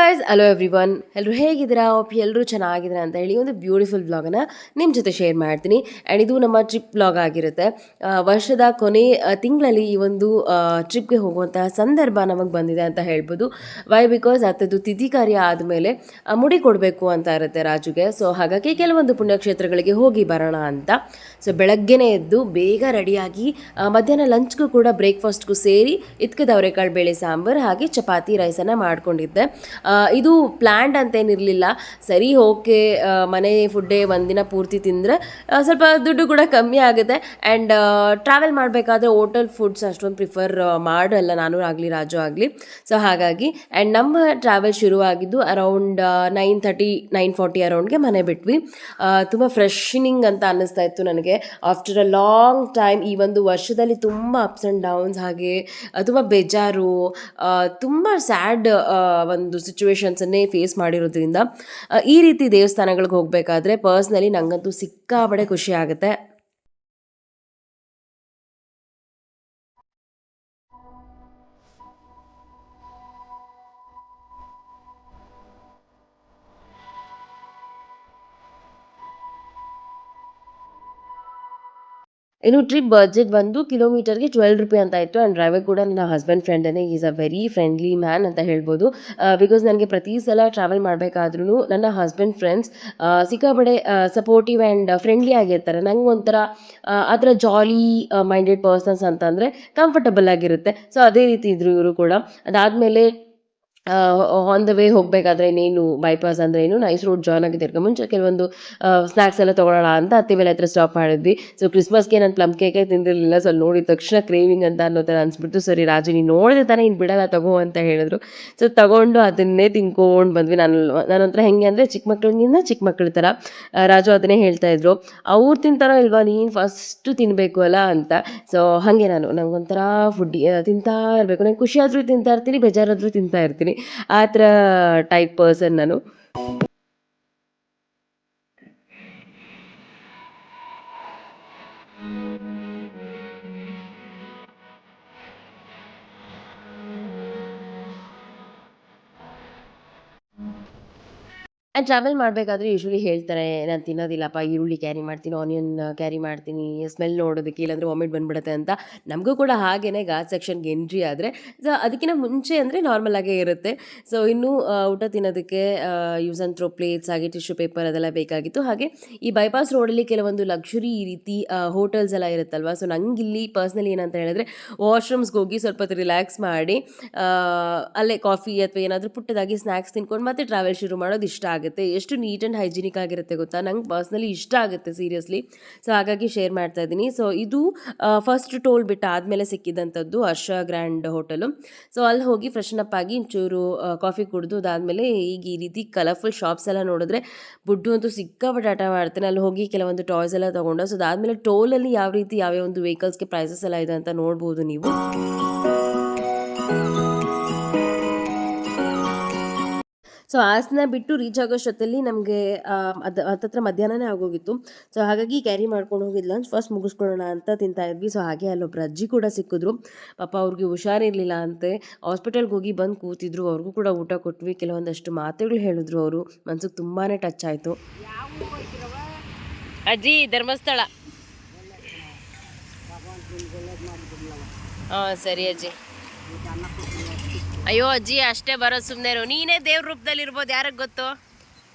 Guys, hello everyone. ಎಲ್ಲರೂ ಹೇಗಿದ್ದೀರಾ? ಎಲ್ಲರೂ ಚೆನ್ನಾಗಿದ್ದೀರಾ ಅಂತ ಹೇಳಿ ಒಂದು ಬ್ಯೂಟಿಫುಲ್ ವ್ಲಾಗನ್ನು ನಿಮ್ಮ ಜೊತೆ ಶೇರ್ ಮಾಡ್ತೀನಿ. ಆ್ಯಂಡ್ ಇದು ನಮ್ಮ ಟ್ರಿಪ್ ವ್ಲಾಗ್ ಆಗಿರುತ್ತೆ. ವರ್ಷದ ಕೊನೆ ತಿಂಗಳಲ್ಲಿ ಈ ಒಂದು ಟ್ರಿಪ್ಗೆ ಹೋಗುವಂತಹ ಸಂದರ್ಭ ನಮಗೆ ಬಂದಿದೆ ಅಂತ ಹೇಳ್ಬೋದು. ವೈ ಬಿಕಾಸ್ ಅತ್ತದ್ದು ತಿಥಿ ಕಾರ್ಯ ಆದಮೇಲೆ ಮುಡಿ ಕೊಡಬೇಕು ಅಂತ ಇರುತ್ತೆ ರಾಜುಗೆ. ಸೊ ಹಾಗಾಗಿ ಕೆಲವೊಂದು ಪುಣ್ಯಕ್ಷೇತ್ರಗಳಿಗೆ ಹೋಗಿ ಬರೋಣ ಅಂತ. ಸೊ ಬೆಳಗ್ಗೆನೇ ಎದ್ದು ಬೇಗ ರೆಡಿಯಾಗಿ ಮಧ್ಯಾಹ್ನ ಲಂಚ್ಗೂ ಕೂಡ ಬ್ರೇಕ್ಫಾಸ್ಟ್ಗೂ ಸೇರಿ ಇತ್ಕದ ಅವರೆಕಾಳು ಬೇಳೆ ಸಾಂಬಾರು ಹಾಗೆ ಚಪಾತಿ ರೈಸನ್ನು ಮಾಡ್ಕೊಂಡಿದ್ದೆ. ಇದು ಪ್ಲ್ಯಾಂಡ್ ಅಂತೇನಿರಲಿಲ್ಲ. ಸರಿ ಓಕೆ, ಮನೆ ಫುಡ್ಡೇ ಒಂದಿನ ಪೂರ್ತಿ ತಿಂದರೆ ಸ್ವಲ್ಪ ದುಡ್ಡು ಕೂಡ ಕಮ್ಮಿ ಆಗುತ್ತೆ. ಆ್ಯಂಡ್ ಟ್ರಾವೆಲ್ ಮಾಡಬೇಕಾದ್ರೆ ಹೋಟೆಲ್ ಫುಡ್ಸ್ ಅಷ್ಟೊಂದು ಪ್ರಿಫರ್ ಮಾಡಲ್ಲ, ನಾನು ಆಗಲಿ ರಾಜು ಆಗಲಿ. ಸೊ ಹಾಗಾಗಿ ಆ್ಯಂಡ್ ನಮ್ಮ ಟ್ರಾವೆಲ್ ಶುರುವಾಗಿದ್ದು ಅರೌಂಡ್ 9:40 ಅರೌಂಡ್ಗೆ ಮನೆ ಬಿಟ್ವಿ. ತುಂಬ ಫ್ರೆಶನಿಂಗ್ ಅಂತ ಅನ್ನಿಸ್ತಾ ಇತ್ತು ನನಗೆ. ಆಫ್ಟರ್ ಅ ಲಾಂಗ್ ಟೈಮ್ ಈ ಒಂದು ವರ್ಷದಲ್ಲಿ ತುಂಬ ಅಪ್ಸ್ ಆ್ಯಂಡ್ ಡೌನ್ಸ್, ಹಾಗೆ ತುಂಬ ಬೇಜಾರು, ತುಂಬ ಸ್ಯಾಡ್ ಒಂದು ಸಿಚುವೇಶನ್ಸನ್ನೇ ಫೇಸ್ ಮಾಡಿರೋದ್ರಿಂದ ಈ ರೀತಿ ದೇವಸ್ಥಾನಗಳಿಗೆ ಹೋಗಬೇಕಾದ್ರೆ ಪರ್ಸ್ನಲಿ ನನಗಂತೂ ಸಿಕ್ಕಾಬಡೆ ಖುಷಿ ಆಗುತ್ತೆ. ಇನ್ನು ಟ್ರಿಪ್ ಬಜೆಟ್ ಬಂದು ಕಿಲೋಮೀಟರ್ಗೆ 12 ರೂಪಾಯಿ ಅಂತ ಇತ್ತು. ಆ್ಯಂಡ್ ಡ್ರೈವರ್ ಕೂಡ ನನ್ನ ಹಸ್ಬೆಂಡ್ ಫ್ರೆಂಡೇ. Is a very friendly man ಅಂತ ಹೇಳ್ಬೋದು. ಬಿಕಾಸ್ ನನಗೆ ಪ್ರತಿ ಸಲ ಟ್ರಾವೆಲ್ ಮಾಡಬೇಕಾದ್ರೂ ನನ್ನ ಹಸ್ಬೆಂಡ್ ಫ್ರೆಂಡ್ಸ್ ಸಿಕ್ಕಾಪಡೆ ಸಪೋರ್ಟಿವ್ ಆ್ಯಂಡ್ ಫ್ರೆಂಡ್ಲಿ ಆಗಿರ್ತಾರೆ. ನಂಗೆ ಒಂಥರ ಆ ಥರ ಜಾಲಿ ಮೈಂಡೆಡ್ ಪರ್ಸನ್ಸ್ ಅಂತಂದರೆ ಕಂಫರ್ಟಬಲ್ ಆಗಿರುತ್ತೆ. ಸೊ ಅದೇ ರೀತಿ ಇದ್ದರು ಇವರು ಕೂಡ. ಅದಾದಮೇಲೆ ಆನ್ ದ ವೇ ಹೋಗಬೇಕಾದ್ರೆ ಇನ್ನೇನು ಬೈಪಾಸ್ ಅಂದರೆ ಏನು ನೈಸ್ ರೋಡ್ ಜಾಯ್ನ್ ಆಗಿದ್ದಕ್ಕೆ ಮುಂಚೆ ಕೆಲವೊಂದು ಸ್ನ್ಯಾಕ್ಸ್ ಎಲ್ಲ ತೊಗೊಳ್ಳೋಣ ಅಂತ ಅತ್ತಿಬೇಲೆ ಹತ್ರ ಸ್ಟಾಪ್ ಮಾಡಿದ್ವಿ. ಸೊ ಕ್ರಿಸ್ಮಸ್ಗೆ ನಾನು ಪ್ಲಮ್ ಕೇಕೇ ತಿಂದಿರಲಿಲ್ಲ. ಸೊ ನೋಡಿದ ತಕ್ಷಣ ಕ್ರೇವಿಂಗ್ ಅಂತ ಅನ್ನೋ ಥರ ಅನಿಸ್ಬಿಟ್ಟು, ಸರಿ ರಾಜು ನೀನು ನೋಡಿದೆ ತಾನೇ, ಇನ್ನು ಬಿಡಲ್ಲ ತಗೋ ಅಂತ ಹೇಳಿದ್ರು. ಸೊ ತಗೊಂಡು ಅದನ್ನೇ ತಿನ್ಕೊಂಡು ಬಂದ್ವಿ. ನಾನೊಂಥರ ಹೆಂಗೆ ಅಂದರೆ ಚಿಕ್ಕ ಮಕ್ಕಳ ಥರ. ರಾಜು ಅದನ್ನೇ ಹೇಳ್ತಾ ಇದ್ರು, ಅವ್ರು ತಿಂತಾರೋ ಇಲ್ವಾ, ನೀನು ಫಸ್ಟು ತಿನ್ನಬೇಕು ಅಲ್ಲ ಅಂತ. ಸೊ ಹಾಗೆ ನನಗೊಂಥರ ಫುಡ್ ತಿಂತಾ ಇರಬೇಕು. ನಂಗೆ ಖುಷಿ ಆದರೂ ತಿಂತಾ ಇರ್ತೀನಿ, ಬೇಜಾರಾದರೂ ತಿಂತಾ ಇರ್ತೀನಿ. ಆ ಥರ ಟೈಪ್ ಪರ್ಸನ್ ನಾನು. ಆ್ಯಂಡ್ ಟ್ರಾವೆಲ್ ಮಾಡಬೇಕಾದ್ರೆ ಯೂಶ್ವಲಿ ಹೇಳ್ತಾರೆ, ನಾನು ತಿನ್ನೋದಿಲ್ಲಪ್ಪ, ಈರುಳ್ಳಿ ಕ್ಯಾರಿ ಮಾಡ್ತೀನಿ, ಆನಿಯನ್ ಕ್ಯಾರಿ ಮಾಡ್ತೀನಿ, ಸ್ಮೆಲ್ ನೋಡೋದಕ್ಕೆ, ಇಲ್ಲಾಂದರೆ ವಾಮಿಟ್ ಬಂದ್ಬಿಡುತ್ತೆ ಅಂತ. ನಮಗೂ ಕೂಡ ಹಾಗೇ ಘಾಟ್ ಸೆಕ್ಷನ್ಗೆ ಎಂಟ್ರಿ ಆದರೆ. ಸೊ ಅದಕ್ಕಿಂತ ಮುಂಚೆ ಅಂದರೆ ನಾರ್ಮಲಾಗೇ ಇರುತ್ತೆ. ಸೊ ಇನ್ನೂ ಊಟ ತಿನ್ನೋದಕ್ಕೆ ಯೂಸ್ ಆ್ಯಂಡ್ ಥ್ರೋ ಪ್ಲೇಟ್ಸ್ ಹಾಗೆ ಟಿಶ್ಯೂ ಪೇಪರ್ ಅದೆಲ್ಲ ಬೇಕಾಗಿತ್ತು. ಹಾಗೆ ಈ ಬೈಪಾಸ್ ರೋಡಲ್ಲಿ ಕೆಲವೊಂದು ಲಕ್ಸುರಿ ಈ ರೀತಿ ಹೋಟೆಲ್ಸ್ ಎಲ್ಲ ಇರುತ್ತಲ್ವ. ಸೊ ನಂಗಿಲ್ಲಿ ಪರ್ಸ್ನಲಿ ಏನಂತ ಹೇಳಿದ್ರೆ ವಾಶ್ರೂಮ್ಸ್ಗೆ ಹೋಗಿ ಸ್ವಲ್ಪ ಹೊತ್ತು ರಿಲ್ಯಾಕ್ಸ್ ಮಾಡಿ ಅಲ್ಲೇ ಕಾಫಿ ಅಥವಾ ಏನಾದರೂ ಪುಟ್ಟದಾಗಿ ಸ್ನ್ಯಾಕ್ಸ್ ತಿನ್ಕೊಂಡು ಮತ್ತೆ ಟ್ರಾವೆಲ್ ಶುರು ಮಾಡೋದು ಇಷ್ಟ ಆಗುತ್ತೆ. ಎಷ್ಟು ನೀಟ್ ಆ್ಯಂಡ್ ಹೈಜಿನಿಕ್ ಆಗಿರುತ್ತೆ ಗೊತ್ತಾ, ನಂಗೆ ಪರ್ಸ್ನಲಿ ಇಷ್ಟ ಆಗುತ್ತೆ ಸೀರಿಯಸ್ಲಿ. ಸೊ ಹಾಗಾಗಿ ಶೇರ್ ಮಾಡ್ತಾ ಇದ್ದೀನಿ. ಸೊ ಇದು ಫಸ್ಟ್ ಟೋಲ್ ಬಿಟ್ಟು ಆದಮೇಲೆ ಸಿಕ್ಕಿದಂಥದ್ದು ಹರ್ಷ ಗ್ರ್ಯಾಂಡ್ ಹೋಟೆಲು. ಸೊ ಅಲ್ಲಿ ಹೋಗಿ ಫ್ರೆಶನ್ ಅಪ್ ಆಗಿ ಒಂಚೂರು ಕಾಫಿ ಕುಡಿದು ಅದಾದಮೇಲೆ ಈಗ ಈ ರೀತಿ ಕಲರ್ಫುಲ್ ಶಾಪ್ಸ್ ಎಲ್ಲ ನೋಡಿದ್ರೆ ಬುಡ್ಡು ಅಂತೂ ಸಿಕ್ಕಾಪಟ್ಟೆ ಆಟ ಮಾಡ್ತೇನೆ. ಅಲ್ಲಿ ಹೋಗಿ ಕೆಲವೊಂದು ಟಾಯ್ಸ್ ಎಲ್ಲ ತೊಗೊಂಡು, ಸೊ ಅದಾದಮೇಲೆ ಟೋಲಲ್ಲಿ ಯಾವ ರೀತಿ ಯಾವ್ಯಾವ ಒಂದು ವೆಹಿಕಲ್ಸ್ಗೆ ಪ್ರೈಸಸ್ ಎಲ್ಲ ಇದೆ ಅಂತ ನೋಡ್ಬೋದು ನೀವು. ಸೊ ಹಾಸನ ಬಿಟ್ಟು ರೀಚ್ ಆಗೋಷ್ಟೊತ್ತಲ್ಲಿ ನಮಗೆ ಹತ್ತತ್ರ ಮಧ್ಯಾಹ್ನನೇ ಆಗೋಗಿತ್ತು. ಸೊ ಹಾಗಾಗಿ ಕ್ಯಾರಿ ಮಾಡ್ಕೊಂಡು ಹೋಗಿದ್ದು ಲಂಚ್ ಫಸ್ಟ್ ಮುಗಿಸ್ಕೊಳ್ಳೋಣ ಅಂತ ತಿಂತಾ ಇದ್ವಿ. ಸೊ ಹಾಗೆ ಅಲ್ಲೊಬ್ರು ಅಜ್ಜಿ ಕೂಡ ಸಿಕ್ಕಿದ್ರು. ಪಾಪ ಅವ್ರಿಗೆ ಹುಷಾರಿರಲಿಲ್ಲ ಅಂತೆ, ಹಾಸ್ಪಿಟಲ್ಗೆ ಹೋಗಿ ಬಂದು ಕೂತಿದ್ರು. ಅವ್ರಿಗೂ ಕೂಡ ಊಟ ಕೊಟ್ವಿ. ಕೆಲವೊಂದಷ್ಟು ಮಾತುಗಳು ಹೇಳಿದ್ರು ಅವರು, ಮನ್ಸಿಗೆ ತುಂಬಾ ಟಚ್ ಆಯಿತು. ಅಜ್ಜಿ ಧರ್ಮಸ್ಥಳ. ಹಾಂ ಸರಿ ಅಜ್ಜಿ. ಅಯ್ಯೋ ಅಜ್ಜಿ ಅಷ್ಟೇ ಬರೋದು, ಸುಮ್ಮನೆ ನೀನೇ ದೇವ್ರ ರೂಪದಲ್ಲಿ ಇರ್ಬೋದು, ಯಾರಿಗೆ ಗೊತ್ತು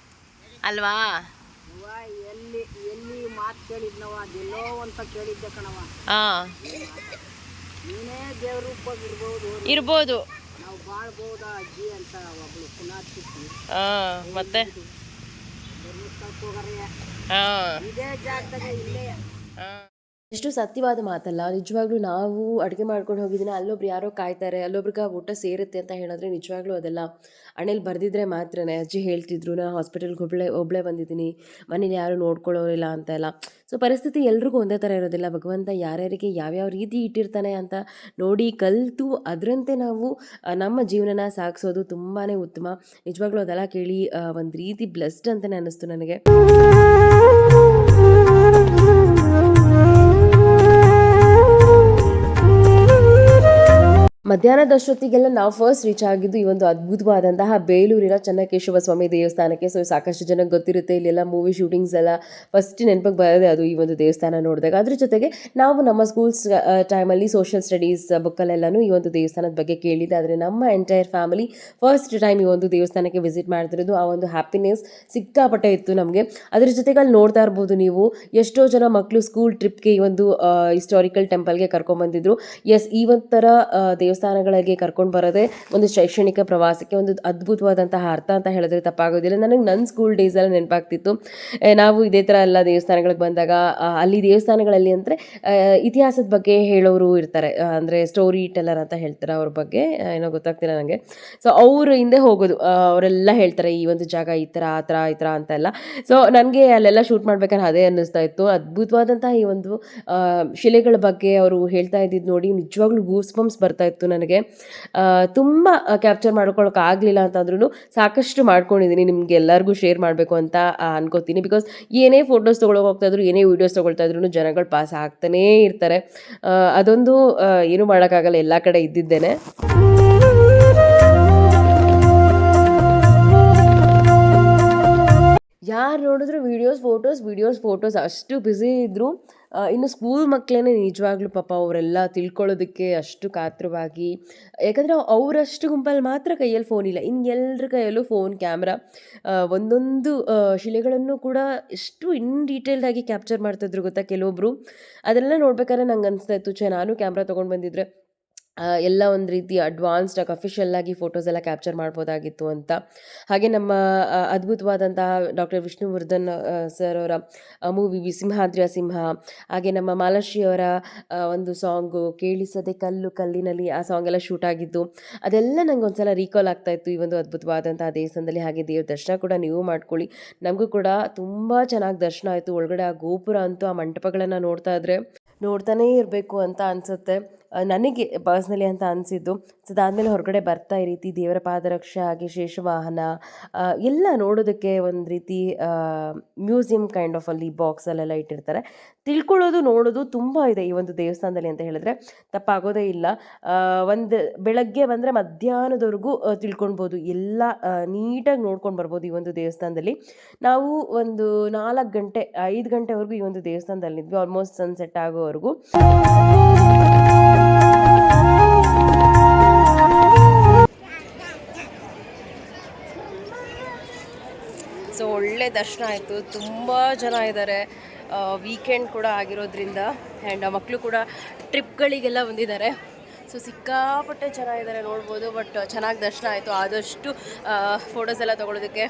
ಅಲ್ವಾ. ಹಾಂ ಇರ್ಬೋದು. ಹಾಂ ಮತ್ತೆ ಹಾಂ ಹಾಂ ಎಷ್ಟು ಸತ್ಯವಾದ ಮಾತಲ್ಲ. ನಿಜವಾಗ್ಲೂ ನಾವು ಅಡುಗೆ ಮಾಡ್ಕೊಂಡು ಹೋಗಿದ್ದೀನಿ, ಅಲ್ಲೊಬ್ರು ಯಾರೋ ಕಾಯ್ತಾರೆ, ಅಲ್ಲೊಬ್ರಿಗೆ ಊಟ ಸೇರುತ್ತೆ ಅಂತ ಹೇಳಿದ್ರೆ ನಿಜವಾಗ್ಲೂ ಅದೆಲ್ಲ ಹಣೆಯಲ್ಲಿ ಬರೆದಿದ್ರೆ ಮಾತ್ರನೇ. ಅಜ್ಜಿ ಹೇಳ್ತಿದ್ರು, ನಾನು ಹಾಸ್ಪಿಟಲ್ಗೆ ಒಬ್ಬಳೇ ಬಂದಿದ್ದೀನಿ, ಮನೇಲಿ ಯಾರು ನೋಡ್ಕೊಳ್ಳೋರಿಲ್ಲ ಅಂತೆಲ್ಲ. ಸೊ ಪರಿಸ್ಥಿತಿ ಎಲ್ರಿಗೂ ಒಂದೇ ಥರ ಇರೋದಿಲ್ಲ. ಭಗವಂತ ಯಾರ್ಯಾರಿಗೆ ಯಾವ್ಯಾವ ರೀತಿ ಇಟ್ಟಿರ್ತಾನೆ ಅಂತ ನೋಡಿ ಕಲಿತು ಅದರಂತೆ ನಾವು ನಮ್ಮ ಜೀವನನ ಸಾಗಿಸೋದು ತುಂಬಾ ಉತ್ತಮ. ನಿಜವಾಗ್ಲೂ ಅದೆಲ್ಲ ಕೇಳಿ ಒಂದು ರೀತಿ ಬ್ಲೆಸ್ಡ್ ಅಂತಲೇ ಅನ್ನಿಸ್ತು ನನಗೆ. ಮಧ್ಯಾಹ್ನದಷ್ಟೊತ್ತಿಗೆಲ್ಲ ನಾವು ಫಸ್ಟ್ ರೀಚ್ ಆಗಿದ್ದು ಈ ಒಂದು ಅದ್ಭುತವಾದಂತಹ ಬೇಲೂರಿನ ಚೆನ್ನಕೇಶವ ಸ್ವಾಮಿ ದೇವಸ್ಥಾನಕ್ಕೆ. ಸೊ ಸಾಕಷ್ಟು ಜನಕ್ಕೆ ಗೊತ್ತಿರುತ್ತೆ, ಇಲ್ಲೆಲ್ಲ ಮೂವಿ ಶೂಟಿಂಗ್ಸ್ ಎಲ್ಲ ಫಸ್ಟ್ ನೆನಪಿಗೆ ಬರೋದೇ ಅದು ಈ ಒಂದು ದೇವಸ್ಥಾನ ನೋಡಿದಾಗ. ಅದ್ರ ಜೊತೆಗೆ ನಾವು ನಮ್ಮ ಸ್ಕೂಲ್ಸ್ ಟೈಮಲ್ಲಿ ಸೋಷಿಯಲ್ ಸ್ಟಡೀಸ್ ಬುಕ್ಕಲ್ಲೆಲ್ಲನೂ ಈ ಒಂದು ದೇವಸ್ಥಾನದ ಬಗ್ಗೆ ಕೇಳಿದ್ದೆ. ಆದರೆ ನಮ್ಮ ಎಂಟೈರ್ ಫ್ಯಾಮಿಲಿ ಫಸ್ಟ್ ಟೈಮ್ ಈ ಒಂದು ದೇವಸ್ಥಾನಕ್ಕೆ ವಿಸಿಟ್ ಮಾಡ್ತಿರೋದು. ಆ ಒಂದು ಹ್ಯಾಪಿನೆಸ್ ಸಿಕ್ಕಾಪಟ್ಟೆ ಇತ್ತು ನಮಗೆ. ಅದ್ರ ಜೊತೆಗೆ ಅಲ್ಲಿ ನೋಡ್ತಾ ಇರ್ಬೋದು ನೀವು, ಎಷ್ಟೋ ಜನ ಮಕ್ಕಳು ಸ್ಕೂಲ್ ಟ್ರಿಪ್ಗೆ ಈ ಒಂದು ಹಿಸ್ಟಾರಿಕಲ್ ಟೆಂಪಲ್ಗೆ ಕರ್ಕೊಂಡ್ಬಂದಿದ್ರು. ಎಸ್, ಈ ಒಂಥರ ದೇವಸ್ಥಾನಗಳಿಗೆ ಕರ್ಕೊಂಡು ಬರೋದೇ ಒಂದು ಶೈಕ್ಷಣಿಕ ಪ್ರವಾಸಕ್ಕೆ ಒಂದು ಅದ್ಭುತವಾದಂತಹ ಅರ್ಥ ಅಂತ ಹೇಳಿದ್ರೆ ತಪ್ಪಾಗೋದಿಲ್ಲ. ನನಗೆ ನನ್ನ ಸ್ಕೂಲ್ ಡೇಸೆಲ್ಲ ನೆನಪಾಗ್ತಿತ್ತು. ನಾವು ಇದೇ ಥರ ಎಲ್ಲ ದೇವಸ್ಥಾನಗಳಿಗೆ ಬಂದಾಗ ಅಲ್ಲಿ ದೇವಸ್ಥಾನಗಳಲ್ಲಿ ಅಂದರೆ ಇತಿಹಾಸದ ಬಗ್ಗೆ ಹೇಳೋರು ಇರ್ತಾರೆ, ಅಂದರೆ ಸ್ಟೋರಿ ಟೆಲ್ಲರ್ ಅಂತ ಹೇಳ್ತಾರೆ, ಅವ್ರ ಬಗ್ಗೆ ಏನೋ ಗೊತ್ತಾಗ್ತಿಲ್ಲ ನನಗೆ. ಸೊ ಅವ್ರ ಹಿಂದೆ ಹೋಗೋದು, ಅವರೆಲ್ಲ ಹೇಳ್ತಾರೆ ಈ ಒಂದು ಜಾಗ ಈ ಥರ ಆ ಥರ ಈ ಥರ ಅಂತೆಲ್ಲ. ಸೊ ನನಗೆ ಅಲ್ಲೆಲ್ಲ ಶೂಟ್ ಮಾಡ್ಬೇಕಾದ್ರೆ ಅದೇ ಅನ್ನಿಸ್ತಾ ಇತ್ತು. ಅದ್ಭುತವಾದಂತಹ ಈ ಒಂದು ಶಿಲೆಗಳ ಬಗ್ಗೆ ಅವರು ಹೇಳ್ತಾ ಇದ್ದಿದ್ದು ನೋಡಿ ನಿಜವಾಗ್ಲೂ ಗೂಸ್ ಬಂಪ್ಸ್ ಬರ್ತಾ ಇತ್ತು ನನಗೆ. ತುಂಬ ಕ್ಯಾಪ್ಚರ್ ಮಾಡ್ಕೊಳಕ್ಕೆ ಆಗಲಿಲ್ಲ ಅಂತಂದ್ರೂ ಸಾಕಷ್ಟು ಮಾಡ್ಕೊಂಡಿದ್ದೀನಿ, ನಿಮ್ಗೆ ಎಲ್ಲರಿಗೂ ಶೇರ್ ಮಾಡಬೇಕು ಅಂತ ಅನ್ಕೋತೀನಿ. ಬಿಕಾಸ್ ಏನೇ ಫೋಟೋಸ್ ತೊಗೊಳಕ್ಕೆ ಹೋಗ್ತಾ ಇದ್ರು, ಏನೇ ವೀಡಿಯೋಸ್ ತೊಗೊಳ್ತಾ ಇದ್ರು ಜನಗಳು ಪಾಸ್ ಆಗ್ತಾನೇ ಇರ್ತಾರೆ. ಅದೊಂದು ಏನೂ ಮಾಡೋಕ್ಕಾಗಲ್ಲ, ಎಲ್ಲ ಕಡೆ ಇದ್ದಿದ್ದೇನೆ. ಯಾರು ನೋಡಿದ್ರು ವೀಡಿಯೋಸ್ ಫೋಟೋಸ್ ಅಷ್ಟು ಬ್ಯುಸಿ ಇದ್ದರು. ಇನ್ನು ಸ್ಕೂಲ್ ಮಕ್ಕಳೇ ನಿಜವಾಗ್ಲೂ ಪಾಪ ಅವರೆಲ್ಲ ತಿಳ್ಕೊಳ್ಳೋದಕ್ಕೆ ಅಷ್ಟು ಕಾತರವಾಗಿ, ಯಾಕಂದರೆ ಅವರಷ್ಟು ಗುಂಪಲ್ಲಿ ಮಾತ್ರ ಕೈಯಲ್ಲಿ ಫೋನ್ ಇಲ್ಲ, ಇನ್ನು ಎಲ್ಲರ ಕೈಯಲ್ಲೂ ಫೋನ್, ಕ್ಯಾಮ್ರಾ, ಒಂದೊಂದು ಶಿಲೆಗಳನ್ನು ಕೂಡ ಎಷ್ಟು ಇನ್ ಡೀಟೇಲ್ಡಾಗಿ ಕ್ಯಾಪ್ಚರ್ ಮಾಡ್ತಾಯಿದ್ರು ಗೊತ್ತಾ ಕೆಲವೊಬ್ಬರು. ಅದೆಲ್ಲ ನೋಡ್ಬೇಕಾದ್ರೆ ನಂಗೆ ಅನಿಸ್ತಾ ಇತ್ತು, ನಾನು ಕ್ಯಾಮ್ರಾ ತೊಗೊಂಡು ಬಂದಿದ್ರೆ ಎಲ್ಲ ಒಂದು ರೀತಿ ಅಡ್ವಾನ್ಸ್ಡಾಗಿ ಅಫಿಷಿಯಲ್ಲಾಗಿ ಫೋಟೋಸ್ ಎಲ್ಲ ಕ್ಯಾಪ್ಚರ್ ಮಾಡ್ಬೋದಾಗಿತ್ತು ಅಂತ. ಹಾಗೆ ನಮ್ಮ ಅದ್ಭುತವಾದಂತಹ ಡಾಕ್ಟರ್ ವಿಷ್ಣುವರ್ಧನ್ ಸರ್ ಅವರ ಮೂವಿ ಸಿಂಹಾದ್ರಿಯ ಸಿಂಹ, ಹಾಗೆ ನಮ್ಮ ಮಾಲಾಶ್ರೀ ಅವರ ಒಂದು ಸಾಂಗು ಕೇಳಿಸದೆ ಕಲ್ಲು ಕಲ್ಲಿನಲ್ಲಿ, ಆ ಸಾಂಗ್ ಎಲ್ಲ ಶೂಟ್ ಆಗಿದ್ದು ಅದೆಲ್ಲ ನಂಗೆ ಒಂದ್ಸಲ ರೀಕಾಲ್ ಆಗ್ತಾ ಇತ್ತು ಈ ಒಂದು ಅದ್ಭುತವಾದಂತಹ ದೇವಸ್ಥಾನದಲ್ಲಿ. ಹಾಗೆ ದೇವ್ರ ದರ್ಶನ ಕೂಡ ನೀವು ಮಾಡ್ಕೊಳ್ಳಿ, ನಮಗೂ ಕೂಡ ತುಂಬ ಚೆನ್ನಾಗಿ ದರ್ಶನ ಆಯಿತು. ಒಳಗಡೆ ಆ ಗೋಪುರ ಅಂತೂ, ಆ ಮಂಟಪಗಳನ್ನು ನೋಡ್ತಾ ಇದ್ರೆ ನೋಡ್ತಾನೇ ಇರಬೇಕು ಅಂತ ಅನಿಸುತ್ತೆ ನನಗೆ ಪರ್ಸ್ನಲಿ ಅಂತ ಅನಿಸಿದ್ದು. ಸೊ ಅದಾದಮೇಲೆ ಹೊರಗಡೆ ಬರ್ತಾ ಈ ರೀತಿ ದೇವರ ಪಾದರಕ್ಷೆ ಹಾಗೆ ಶೇಷವಾಹನ ಎಲ್ಲ ನೋಡೋದಕ್ಕೆ ಒಂದು ರೀತಿ ಮ್ಯೂಸಿಯಂ ಕೈಂಡ್ ಆಫ್ ಅಲ್ಲಿ ಬಾಕ್ಸಲ್ಲೆಲ್ಲ ಇಟ್ಟಿರ್ತಾರೆ. ತಿಳ್ಕೊಳ್ಳೋದು ನೋಡೋದು ತುಂಬ ಇದೆ ಈ ಒಂದು ದೇವಸ್ಥಾನದಲ್ಲಿ ಅಂತ ಹೇಳಿದ್ರೆ ತಪ್ಪಾಗೋದೇ ಇಲ್ಲ. ಒಂದು ಬೆಳಗ್ಗೆ ಬಂದರೆ ಮಧ್ಯಾಹ್ನದವರೆಗೂ ತಿಳ್ಕೊಳ್ಬೋದು, ಎಲ್ಲ ನೀಟಾಗಿ ನೋಡ್ಕೊಂಡು ಬರ್ಬೋದು ಈ ಒಂದು ದೇವಸ್ಥಾನದಲ್ಲಿ. ನಾವು ಒಂದು 4 ಗಂಟೆ 5 ಗಂಟೆವರೆಗೂ ಈ ಒಂದು ದೇವಸ್ಥಾನದಲ್ಲಿದ್ವಿ, ಆಲ್ಮೋಸ್ಟ್ ಸನ್ಸೆಟ್ ಆಗೋವರೆಗೂ. ಸೊ ಒಳ್ಳೆ ದರ್ಶನ ಆಯಿತು, ತುಂಬ ಜನ ಇದ್ದಾರೆ, ವೀಕೆಂಡ್ ಕೂಡ ಆಗಿರೋದ್ರಿಂದ. ಆ್ಯಂಡ್ ಮಕ್ಕಳು ಕೂಡ ಟ್ರಿಪ್ಗಳಿಗೆಲ್ಲ ಬಂದಿದ್ದಾರೆ. ಸೊ ಸಿಕ್ಕಾಪಟ್ಟೆ ಚೆನ್ನಾಗಿದ್ದಾರೆ ನೋಡ್ಬೋದು. ಬಟ್ ಚೆನ್ನಾಗಿ ದರ್ಶನ ಆಯಿತು. ಆದಷ್ಟು ಫೋಟೋಸ್ ಎಲ್ಲ ತೊಗೊಳೋದಕ್ಕೆ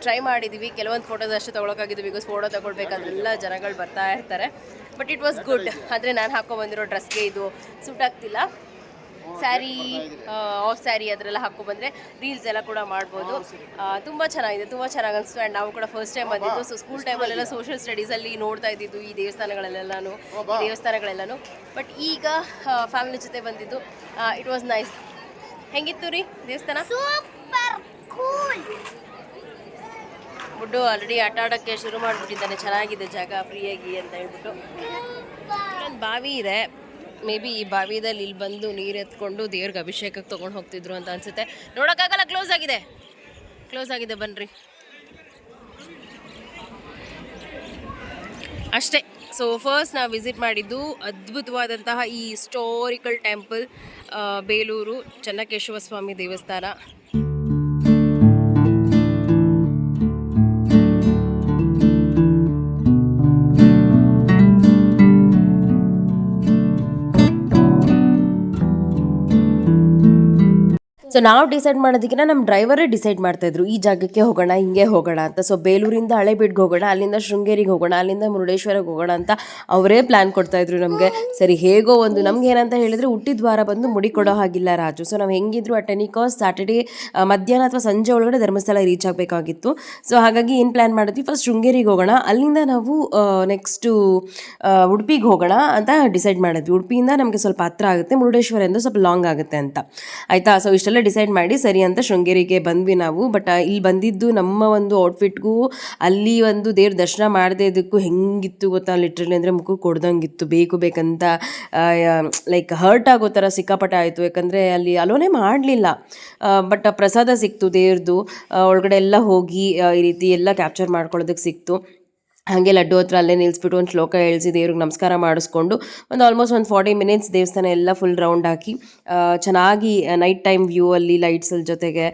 ಟ್ರೈ ಮಾಡಿದ್ದೀವಿ. ಕೆಲವೊಂದು ಫೋಟೋಸ್ ಅಷ್ಟೇ ತೊಗೊಳಕ್ಕಾಗಿದ್ದು, ಬಿಕಾಸ್ ಫೋಟೋ ತೊಗೊಳ್ಬೇಕಾದ್ರೆಲ್ಲ ಜನಗಳು ಬರ್ತಾ ಇರ್ತಾರೆ. But it was good. ಆದರೆ ನಾನು ಹಾಕ್ಕೊಂಬಂದಿರೋ ಡ್ರೆಸ್ಗೆ ಇದು ಸೂಟ್ ಆಗ್ತಿಲ್ಲ. ಸ್ಯಾರಿ, ಆಫ್ ಸ್ಯಾರಿ ಅದರೆಲ್ಲ ಹಾಕ್ಕೊಂಡ್ಬಂದರೆ ರೀಲ್ಸ್ ಎಲ್ಲ ಕೂಡ ಮಾಡ್ಬೋದು. ತುಂಬ ಚೆನ್ನಾಗಿದೆ, ತುಂಬ ಚೆನ್ನಾಗಿ ಅನಿಸ್ತು. ಆ್ಯಂಡ್ ನಾವು ಕೂಡ ಫಸ್ಟ್ ಟೈಮ್ ಬಂದಿದ್ದು. ಸೊ ಸ್ಕೂಲ್ ಟೈಮಲ್ಲೆಲ್ಲ ಸೋಷಿಯಲ್ ಸ್ಟಡೀಸಲ್ಲಿ ನೋಡ್ತಾ ಇದ್ದಿದ್ದು ಈ ದೇವಸ್ಥಾನಗಳೆಲ್ಲನೂ. ಬಟ್ ಈಗ ಫ್ಯಾಮಿಲಿ ಜೊತೆ ಬಂದಿದ್ದು. It was nice. ಹೆಂಗಿತ್ತು ರೀ ದೇವಸ್ಥಾನ? ಬುಡ್ಡು ಆಲ್ರೆಡಿ ಆಟ ಆಡೋಕ್ಕೆ ಶುರು ಮಾಡಿಬಿಟ್ಟಿದ್ದಾನೆ, ಚೆನ್ನಾಗಿದೆ ಜಾಗ ಫ್ರೀಯಾಗಿ ಅಂತ ಹೇಳ್ಬಿಟ್ಟು. ಒಂದು ಬಾವಿ ಇದೆ, ಮೇ ಬಿ ಈ ಬಾವಿದಲ್ಲಿ ಇಲ್ಲಿ ಬಂದು ನೀರು ಎತ್ಕೊಂಡು ದೇವ್ರಿಗೆ ಅಭಿಷೇಕಕ್ಕೆ ತೊಗೊಂಡು ಹೋಗ್ತಿದ್ರು ಅಂತ ಅನಿಸುತ್ತೆ. ನೋಡೋಕ್ಕಾಗಲ್ಲ, ಕ್ಲೋಸ್ ಆಗಿದೆ ಬನ್ನಿರಿ ಅಷ್ಟೇ. ಸೊ ಫಸ್ಟ್ ನಾವು ವಿಸಿಟ್ ಮಾಡಿದ್ದು ಅದ್ಭುತವಾದಂತಹ ಈ ಹಿಸ್ಟಾರಿಕಲ್ ಟೆಂಪಲ್, ಬೇಲೂರು ಚೆನ್ನಕೇಶವ ಸ್ವಾಮಿ ದೇವಸ್ಥಾನ. ಸೊ ನಾವು ಡಿಸೈಡ್ ಮಾಡೋದಕ್ಕಿಂತ ನಮ್ಮ ಡ್ರೈವರೇ ಡಿಸೈಡ್ ಮಾಡ್ತಾಯಿದ್ರು ಈ ಜಾಗಕ್ಕೆ ಹೋಗೋಣ, ಹಿಂಗೆ ಹೋಗೋಣ ಅಂತ. ಸೊ ಬೇಲೂರಿಂದ ಹಳೆಬೀಡಿಗೆ ಹೋಗೋಣ, ಅಲ್ಲಿಂದ ಶೃಂಗೇರಿಗೆ ಹೋಗೋಣ, ಅಲ್ಲಿಂದ ಮುರುಡೇಶ್ವರಕ್ಕೆ ಹೋಗೋಣ ಅಂತ ಅವರೇ ಪ್ಲ್ಯಾನ್ ಕೊಡ್ತಾಯಿದ್ರು ನಮಗೆ. ಸರಿ ಹೇಗೋ ಒಂದು ನಮ್ಗೆ ಏನಂತ ಹೇಳಿದರೆ ಹುಟ್ಟಿದ ವಾರ ಬಂದು ಮುಡಿ ಕೊಡೋ ಹಾಗಿಲ್ಲ ರಾಜು. ಸೊ ನಾವು ಹೆಂಗಿದ್ರು ಅಟ್ ಎನಿ ಕಾಸ್ಟ್ ಸಾಟರ್ಡೇ ಮಧ್ಯಾಹ್ನ ಅಥವಾ ಸಂಜೆ ಒಳಗಡೆ ಧರ್ಮಸ್ಥಳ ರೀಚ್ ಆಗಬೇಕಾಗಿತ್ತು. ಸೊ ಹಾಗಾಗಿ ಏನು ಪ್ಲ್ಯಾನ್ ಮಾಡಿದ್ವಿ, ಫಸ್ಟ್ ಶೃಂಗೇರಿಗೆ ಹೋಗೋಣ, ಅಲ್ಲಿಂದ ನಾವು ನೆಕ್ಸ್ಟು ಉಡುಪಿಗೆ ಹೋಗೋಣ ಅಂತ ಡಿಸೈಡ್ ಮಾಡಿದ್ವಿ. ಉಡುಪಿಯಿಂದ ನಮಗೆ ಸ್ವಲ್ಪ ಹತ್ರ ಆಗುತ್ತೆ, ಮುರುಡೇಶ್ವರದಿಂದ ಸ್ವಲ್ಪ ಲಾಂಗ್ ಆಗುತ್ತೆ ಅಂತ. ಆಯಿತಾ? ಸೊ ಇಷ್ಟೆಲ್ಲ ಅದೆಲ್ಲ ಡಿಸೈಡ್ ಮಾಡಿ ಸರಿ ಅಂತ ಶೃಂಗೇರಿಗೆ ಬಂದ್ವಿ ನಾವು. ಬಟ್ ಇಲ್ಲಿ ಬಂದಿದ್ದು ನಮ್ಮ ಒಂದು ಔಟ್ಫಿಟ್ಗೂ ಅಲ್ಲಿ ಒಂದು ದೇವ್ರ ದರ್ಶನ ಮಾಡದೇ ಇದಕ್ಕೂ ಹೆಂಗಿತ್ತು ಗೊತ್ತಾ, ಲಿಟ್ರಲಿ ಅಂದರೆ ಮುಖಕ್ಕೆ ಕೊಡ್ದಂಗಿತ್ತು. ಬೇಕಂತ ಲೈಕ್ ಹರ್ಟ್ ಆಗೋ ಥರ ಸಿಕ್ಕಾಪಟ್ಟೆ ಆಯಿತು. ಯಾಕಂದರೆ ಅಲ್ಲಿ ಅಲೋನೇ ಮಾಡಲಿಲ್ಲ. ಬಟ್ ಪ್ರಸಾದ ಸಿಕ್ತು ದೇವ್ರದ್ದು. ಒಳಗಡೆ ಎಲ್ಲ ಹೋಗಿ ಈ ರೀತಿ ಎಲ್ಲ ಕ್ಯಾಪ್ಚರ್ ಮಾಡ್ಕೊಳ್ಳೋದಕ್ಕೆ ಸಿಕ್ತು. ಹಾಗೆ ಲಡ್ಡು ಹತ್ರ ಅಲ್ಲೇ ನಿಲ್ಲಿಸ್ಬಿಟ್ಟು ಒಂದು ಶ್ಲೋಕ ಹೇಳ್ಸಿ ದೇವ್ರಿಗೆ ನಮಸ್ಕಾರ ಮಾಡಿಸ್ಕೊಂಡು ಒಂದು ಆಲ್ಮೋಸ್ಟ್ ಒಂದು 40 ಮಿನಿಟ್ಸ್ ದೇವಸ್ಥಾನ ಎಲ್ಲ ಫುಲ್ ರೌಂಡ್ ಹಾಕಿ ಚೆನ್ನಾಗಿ ನೈಟ್ ಟೈಮ್ ವ್ಯೂ ಅಲ್ಲಿ ಲೈಟ್ಸಲ್ಲಿ ಜೊತೆಗೆ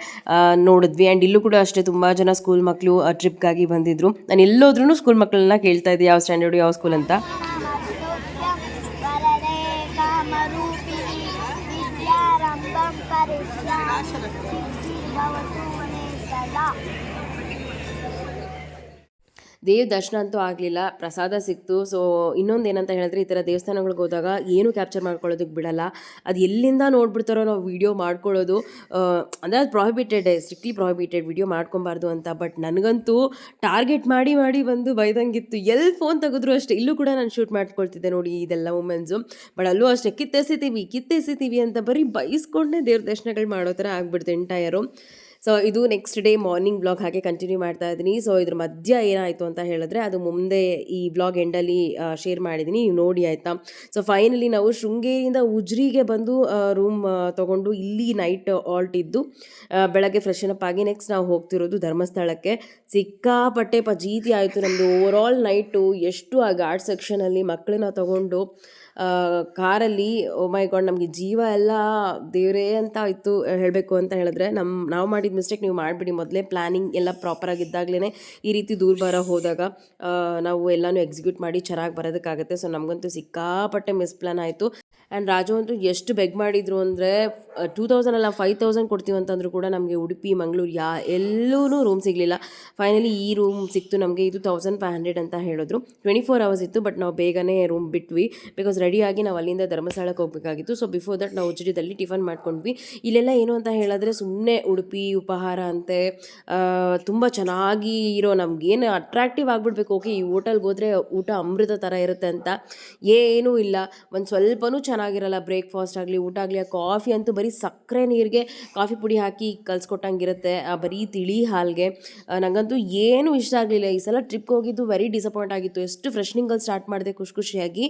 ನೋಡಿದ್ವಿ. ಆ್ಯಂಡ್ ಇಲ್ಲೂ ಕೂಡ ಅಷ್ಟೇ ತುಂಬ ಜನ ಸ್ಕೂಲ್ ಮಕ್ಕಳು ಟ್ರಿಪ್ಗಾಗಿ ಬಂದಿದ್ದರು. ನಾನು ಎಲ್ಲೋದ್ರೂ ಸ್ಕೂಲ್ ಮಕ್ಕಳನ್ನ ಕೇಳ್ತಾ ಇದ್ದೆ ಯಾವ ಸ್ಟ್ಯಾಂಡರ್ಡು ಯಾವ ಸ್ಕೂಲ್ ಅಂತ. ದೇವ್ರ ದರ್ಶನ ಅಂತೂ ಆಗಲಿಲ್ಲ, ಪ್ರಸಾದ ಸಿಕ್ತು. ಸೊ ಇನ್ನೊಂದು ಏನಂತ ಹೇಳಿದ್ರೆ, ಈ ಥರ ದೇವಸ್ಥಾನಗಳಿಗೆ ಹೋದಾಗ ಏನು ಕ್ಯಾಪ್ಚರ್ ಮಾಡ್ಕೊಳ್ಳೋದಕ್ಕೆ ಬಿಡಲ್ಲ. ಅದು ಎಲ್ಲಿಂದ ನೋಡ್ಬಿಡ್ತಾರೋ ನಾವು ವೀಡಿಯೋ ಮಾಡ್ಕೊಳ್ಳೋದು, ಅಂದರೆ ಅದು ಪ್ರಾಹಿಬಿಟೆಡ್, ಸ್ಟ್ರಿಕ್ಟ್ಲಿ ಪ್ರಾಹಿಬಿಟೆಡ್, ವೀಡಿಯೋ ಮಾಡ್ಕೊಬಾರ್ದು ಅಂತ. ಬಟ್ ನನಗಂತೂ ಟಾರ್ಗೆಟ್ ಮಾಡಿ ಬಂದು ಬೈದಂಗಿತ್ತು. ಎಲ್ಲಿ ಫೋನ್ ತೆಗೆದ್ರು ಅಷ್ಟೇ. ಇಲ್ಲೂ ಕೂಡ ನಾನು ಶೂಟ್ ಮಾಡ್ಕೊಳ್ತಿದ್ದೆ ನೋಡಿ ಇದೆಲ್ಲ ಮೂಮೆಂಟ್ಸು. ಬಟ್ ಅಲ್ಲೂ ಅಷ್ಟೇ ಕಿತ್ತೆಸಿತೀವಿ ಅಂತ ಬರೀ ಬೈಸ್ಕೊಂಡೇ ದೇವ್ರ ದರ್ಶನಗಳು ಮಾಡೋ ಥರ ಆಗ್ಬಿಡ್ತು ಎಂಟೈರು. ಸೊ ಇದು ನೆಕ್ಸ್ಟ್ ಡೇ ಮಾರ್ನಿಂಗ್ ಬ್ಲಾಗ್ ಹಾಗೆ ಕಂಟಿನ್ಯೂ ಮಾಡ್ತಾ ಇದ್ದೀನಿ. ಸೊ ಇದ್ರ ಮಧ್ಯ ಏನಾಯಿತು ಅಂತ ಹೇಳಿದ್ರೆ, ಅದು ಮುಂದೆ ಈ ಬ್ಲಾಗ್ ಎಂಡಲ್ಲಿ ಶೇರ್ ಮಾಡಿದ್ದೀನಿ, ನೀವು ನೋಡಿ ಆಯಿತಾ. ಸೊ ಫೈನಲಿ ನಾವು ಶೃಂಗೇರಿಯಿಂದ ಉಜ್ರಿಗೆ ಬಂದು ರೂಮ್ ತೊಗೊಂಡು ಇಲ್ಲಿ ನೈಟ್ ಆಲ್ಟ್ ಇದ್ದು ಬೆಳಗ್ಗೆ ಫ್ರೆಶನ್ ಅಪ್ ಆಗಿ ನೆಕ್ಸ್ಟ್ ನಾವು ಹೋಗ್ತಿರೋದು ಧರ್ಮಸ್ಥಳಕ್ಕೆ. ಸಿಕ್ಕಾಪಟ್ಟೆ ಪಜೀತಿ ಆಯಿತು ನಮ್ಮದು ಓವರಾಲ್ ನೈಟು. ಎಷ್ಟು ಆ ಘಾಟ್ ಸೆಕ್ಷನಲ್ಲಿ ಮಕ್ಕಳನ್ನ ತೊಗೊಂಡು ಕಾರಲ್ಲಿ, ಓ ಮೈ ಗಾಡ್, ನಮಗೆ ಜೀವ ಎಲ್ಲ ದೇವರೇ ಅಂತ ಆಯಿತು ಹೇಳಬೇಕು ಅಂತ ಹೇಳಿದ್ರೆ. ನಾವು ಮಾಡಿದ ಮಿಸ್ಟೇಕ್ ನೀವು ಮಾಡಿಬಿಡಿ. ಮೊದಲೇ ಪ್ಲ್ಯಾನಿಂಗ್ ಎಲ್ಲ ಪ್ರಾಪರಾಗಿದ್ದಾಗಲೇ ಈ ರೀತಿ ದೂರ ಬರೋ ಹೋದಾಗ ನಾವು ಎಲ್ಲನೂ ಎಕ್ಸಿಕ್ಯೂಟ್ ಮಾಡಿ ಚೆನ್ನಾಗಿ ಬರೋದಕ್ಕಾಗುತ್ತೆ. ಸೊ ನಮಗಂತೂ ಸಿಕ್ಕಾಪಟ್ಟೆ ಮಿಸ್ ಪ್ಲ್ಯಾನ್ ಆಯಿತು. ಆ್ಯಂಡ್ ರಾಜು ಅಂತೂ ಎಷ್ಟು ಬೆಗ್ ಮಾಡಿದ್ರು ಅಂದರೆ 2000 ಅಲ್ಲ 5000 ಕೊಡ್ತೀವಿ ಅಂತಂದರೂ ಕೂಡ ನಮಗೆ ಉಡುಪಿ ಮಂಗಳೂರು ಎಲ್ಲೂ ರೂಮ್ ಸಿಗಲಿಲ್ಲ. ಫೈನಲಿ ಈ ರೂಮ್ ಸಿಕ್ತು ನಮಗೆ. ಇದು 1500 ಅಂತ ಹೇಳಿದ್ರು. 24 hours ಇತ್ತು. ಬಟ್ ನಾವು ಬೇಗನೆ ರೂಮ್ ಬಿಟ್ವಿ, ಬಿಕಾಸ್ ರೆಡಿಯಾಗಿ ನಾವು ಅಲ್ಲಿಂದ ಧರ್ಮಸ್ಥಳಕ್ಕೆ ಹೋಗಬೇಕಾಗಿತ್ತು. ಸೊ ಬಿಫೋರ್ ದಟ್ ನಾವು ಉಜಿರದಲ್ಲಿ ಟಿಫನ್ ಮಾಡ್ಕೊಂಡ್ವಿ. ಇಲ್ಲೆಲ್ಲ ಏನು ಅಂತ ಹೇಳಿದ್ರೆ ಸುಮ್ಮನೆ ಉಡುಪಿ ಉಪಹಾರ ಅಂತೆ, ತುಂಬ ಚೆನ್ನಾಗಿ ಇರೋ, ನಮಗೇನು ಅಟ್ರಾಕ್ಟಿವ್ ಆಗಿಬಿಡ್ಬೇಕು, ಓಕೆ ಈ ಹೋಟೆಲ್ಗೆ ಹೋದರೆ ಊಟ ಅಮೃತ ಥರ ಇರುತ್ತೆ ಅಂತ ಏನೂ ಇಲ್ಲ. ಒಂದು ಸ್ವಲ್ಪನೂ ಚೆನ್ನಾಗಿರಲ್ಲ. ಬ್ರೇಕ್ಫಾಸ್ಟ್ ಆಗಲಿ ಊಟ ಆಗಲಿ. ಆ ಕಾಫಿ ಅಂತೂ ಬರೀ ಸಕ್ಕರೆ ನೀರಿಗೆ ಕಾಫಿ ಪುಡಿ ಹಾಕಿ ಕಲಿಸ್ಕೊಟ್ಟಂಗಿರುತ್ತೆ, ಬರೀ ತಿಳಿ ಹಾಲ್ಗೆ. ನನಗಂತೂ ಏನೂ ಇಷ್ಟ ಆಗಲಿಲ್ಲ. ಈ ಸಲ ಟ್ರಿಪ್ಗೆ ಹೋಗಿದ್ದು ವೆರಿ ಡಿಸಪಾಯಿಂಟ್ ಆಗಿತ್ತು. ಎಷ್ಟು ಫ್ರೆಶ್ನಿಂಗಲ್ಲಿ ಸ್ಟಾರ್ಟ್ ಮಾಡಿದೆ ಖುಷಿಯಾಗಿ.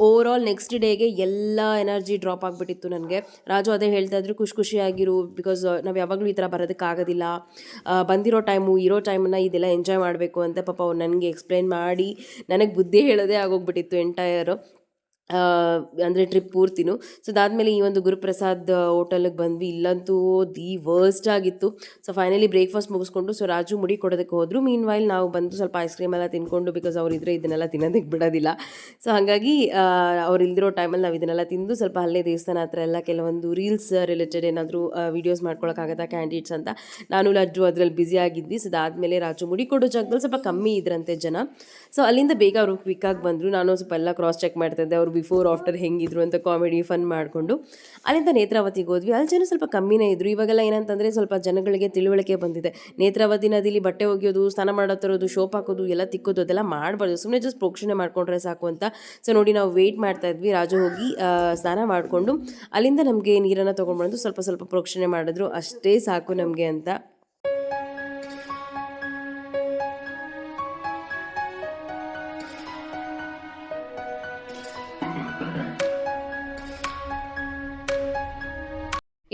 ಓವರ್ ಆಲ್ ನೆಕ್ಸ್ಟ್ ಡೇಗೆ ಎಲ್ಲ ಎನರ್ಜಿ ಡ್ರಾಪ್ ಆಗಿಬಿಟ್ಟಿತ್ತು ನನಗೆ. ರಾಜು ಅದೇ ಹೇಳ್ತಾ ಇದ್ರು, ಖುಷಿಯಾಗಿರು, ಬಿಕಾಸ್ ನಾವು ಯಾವಾಗಲೂ ಈ ಥರ ಬರೋದಕ್ಕಾಗೋದಿಲ್ಲ, ಬಂದಿರೋ ಇರೋ ಟೈಮನ್ನು ಇದೆಲ್ಲ ಎಂಜಾಯ್ ಮಾಡಬೇಕು ಅಂತ ಪಾಪ ಅವ್ರು ನನಗೆ ಎಕ್ಸ್ಪ್ಲೈನ್ ಮಾಡಿ ನನಗೆ ಬುದ್ಧಿ ಹೇಳೋದೇ ಆಗೋಗ್ಬಿಟ್ಟಿತ್ತು ಎಂಟೈರು, ಅಂದರೆ ಟ್ರಿಪ್ ಪೂರ್ತಿನೂ. ಸೊ ಅದಾದಮೇಲೆ ಈ ಒಂದು ಗುರುಪ್ರಸಾದ್ ಹೋಟೆಲಿಗೆ ಬಂದ್ವಿ. ಇಲ್ಲಂತೂ ದಿ ವರ್ಸ್ಟ್ ಆಗಿತ್ತು. ಸೊ ಫೈನಲಿ ಬ್ರೇಕ್ಫಾಸ್ಟ್ ಮುಗಿಸ್ಕೊಂಡು ಸೊ ರಾಜು ಮುಡಿ ಕೊಡೋದಕ್ಕೆ ಹೋದರು. ಮೀನ್ ವೈಲ್ ನಾವು ಬಂದು ಸ್ವಲ್ಪ ಐಸ್ ಕ್ರೀಮ್ ಎಲ್ಲ ತಿನ್ಕೊಂಡು, ಬಿಕಾಸ್ ಅವರಿದ್ರೆ ಇದನ್ನೆಲ್ಲ ತಿನ್ನೋದಕ್ಕೆ ಬಿಡೋದಿಲ್ಲ. ಸೊ ಹಾಗಾಗಿ ಅವ್ರು ಇಲ್ದಿರೋ ಟೈಮಲ್ಲಿ ನಾವು ಇದನ್ನೆಲ್ಲ ತಿಂದು ಸ್ವಲ್ಪ ಅಲ್ಲೇ ದೇವಸ್ಥಾನ ಹತ್ರ ಎಲ್ಲ ಕೆಲವೊಂದು ರೀಲ್ಸ್ ರಿಲೇಟೆಡ್ ಏನಾದರೂ ವೀಡಿಯೋಸ್ ಮಾಡ್ಕೊಳಕ್ಕಾಗತ್ತಾ ಕ್ಯಾಂಡಿಡೇಟ್ಸ್ ಅಂತ ನಾನು ಲಡ್ಡು ಅದರಲ್ಲಿ ಬ್ಯುಸಿ ಆಗಿದ್ವಿ. ಸೊ ಅದಾದಮೇಲೆ ರಾಜು ಮುಡಿ ಕೊಡೋ ಜಾಗದಲ್ಲಿ ಸ್ವಲ್ಪ ಕಮ್ಮಿ ಇದ್ರಂತೆ ಜನ. ಸೊ ಅಲ್ಲಿಂದ ಬೇಗ ಅವರು ಕ್ವಿಕ್ಕಾಗಿ ಬಂದರು. ನಾನು ಸ್ವಲ್ಪ ಎಲ್ಲ ಕ್ರಾಸ್ ಚೆಕ್ ಮಾಡ್ತಾಯಿದ್ದೆ, ಅವರು ಬಿಫೋರ್ ಆಫ್ಟರ್ ಹೆಂಗಿದ್ರು ಅಂತ ಕಾಮಿಡಿ ಫನ್ ಮಾಡಿಕೊಂಡು. ಅಲ್ಲಿಂದ ನೇತ್ರಾವತಿಗೆ ಹೋದ್ವಿ. ಅಲ್ಲಿ ಜನ ಸ್ವಲ್ಪ ಕಮ್ಮಿನೇ ಇದ್ದರು. ಇವಾಗೆಲ್ಲ ಏನಂತಂದರೆ ಸ್ವಲ್ಪ ಜನಗಳಿಗೆ ತಿಳುವಳಿಕೆ ಬಂದಿದೆ. ನೇತ್ರಾವತಿ ನದಿಲಿ ಬಟ್ಟೆ ಒಗೆಯೋದು, ಸ್ನಾನ ಮಾಡೋ ತರೋದು, ಶೋಪ್ ಹಾಕೋದು ಎಲ್ಲ ತಿಕ್ಕೋದು ಅದೆಲ್ಲ ಮಾಡಬಾರ್ದು, ಸುಮ್ಮನೆ ಜಸ್ಟ್ ಪ್ರೋಕ್ಷಣೆ ಮಾಡ್ಕೊಂಡ್ರೆ ಸಾಕು ಅಂತ. ಸೊ ನೋಡಿ ನಾವು ವೆಯ್ಟ್ ಮಾಡ್ತಾ ಇದ್ವಿ. ರಾಜು ಹೋಗಿ ಸ್ನಾನ ಮಾಡಿಕೊಂಡು ಅಲ್ಲಿಂದ ನಮಗೆ ನೀರನ್ನು ತೊಗೊಂಡ್ಬಂದು ಸ್ವಲ್ಪ ಪ್ರೋಕ್ಷಣೆ ಮಾಡಿದ್ರು, ಅಷ್ಟೇ ಸಾಕು ನಮಗೆ ಅಂತ.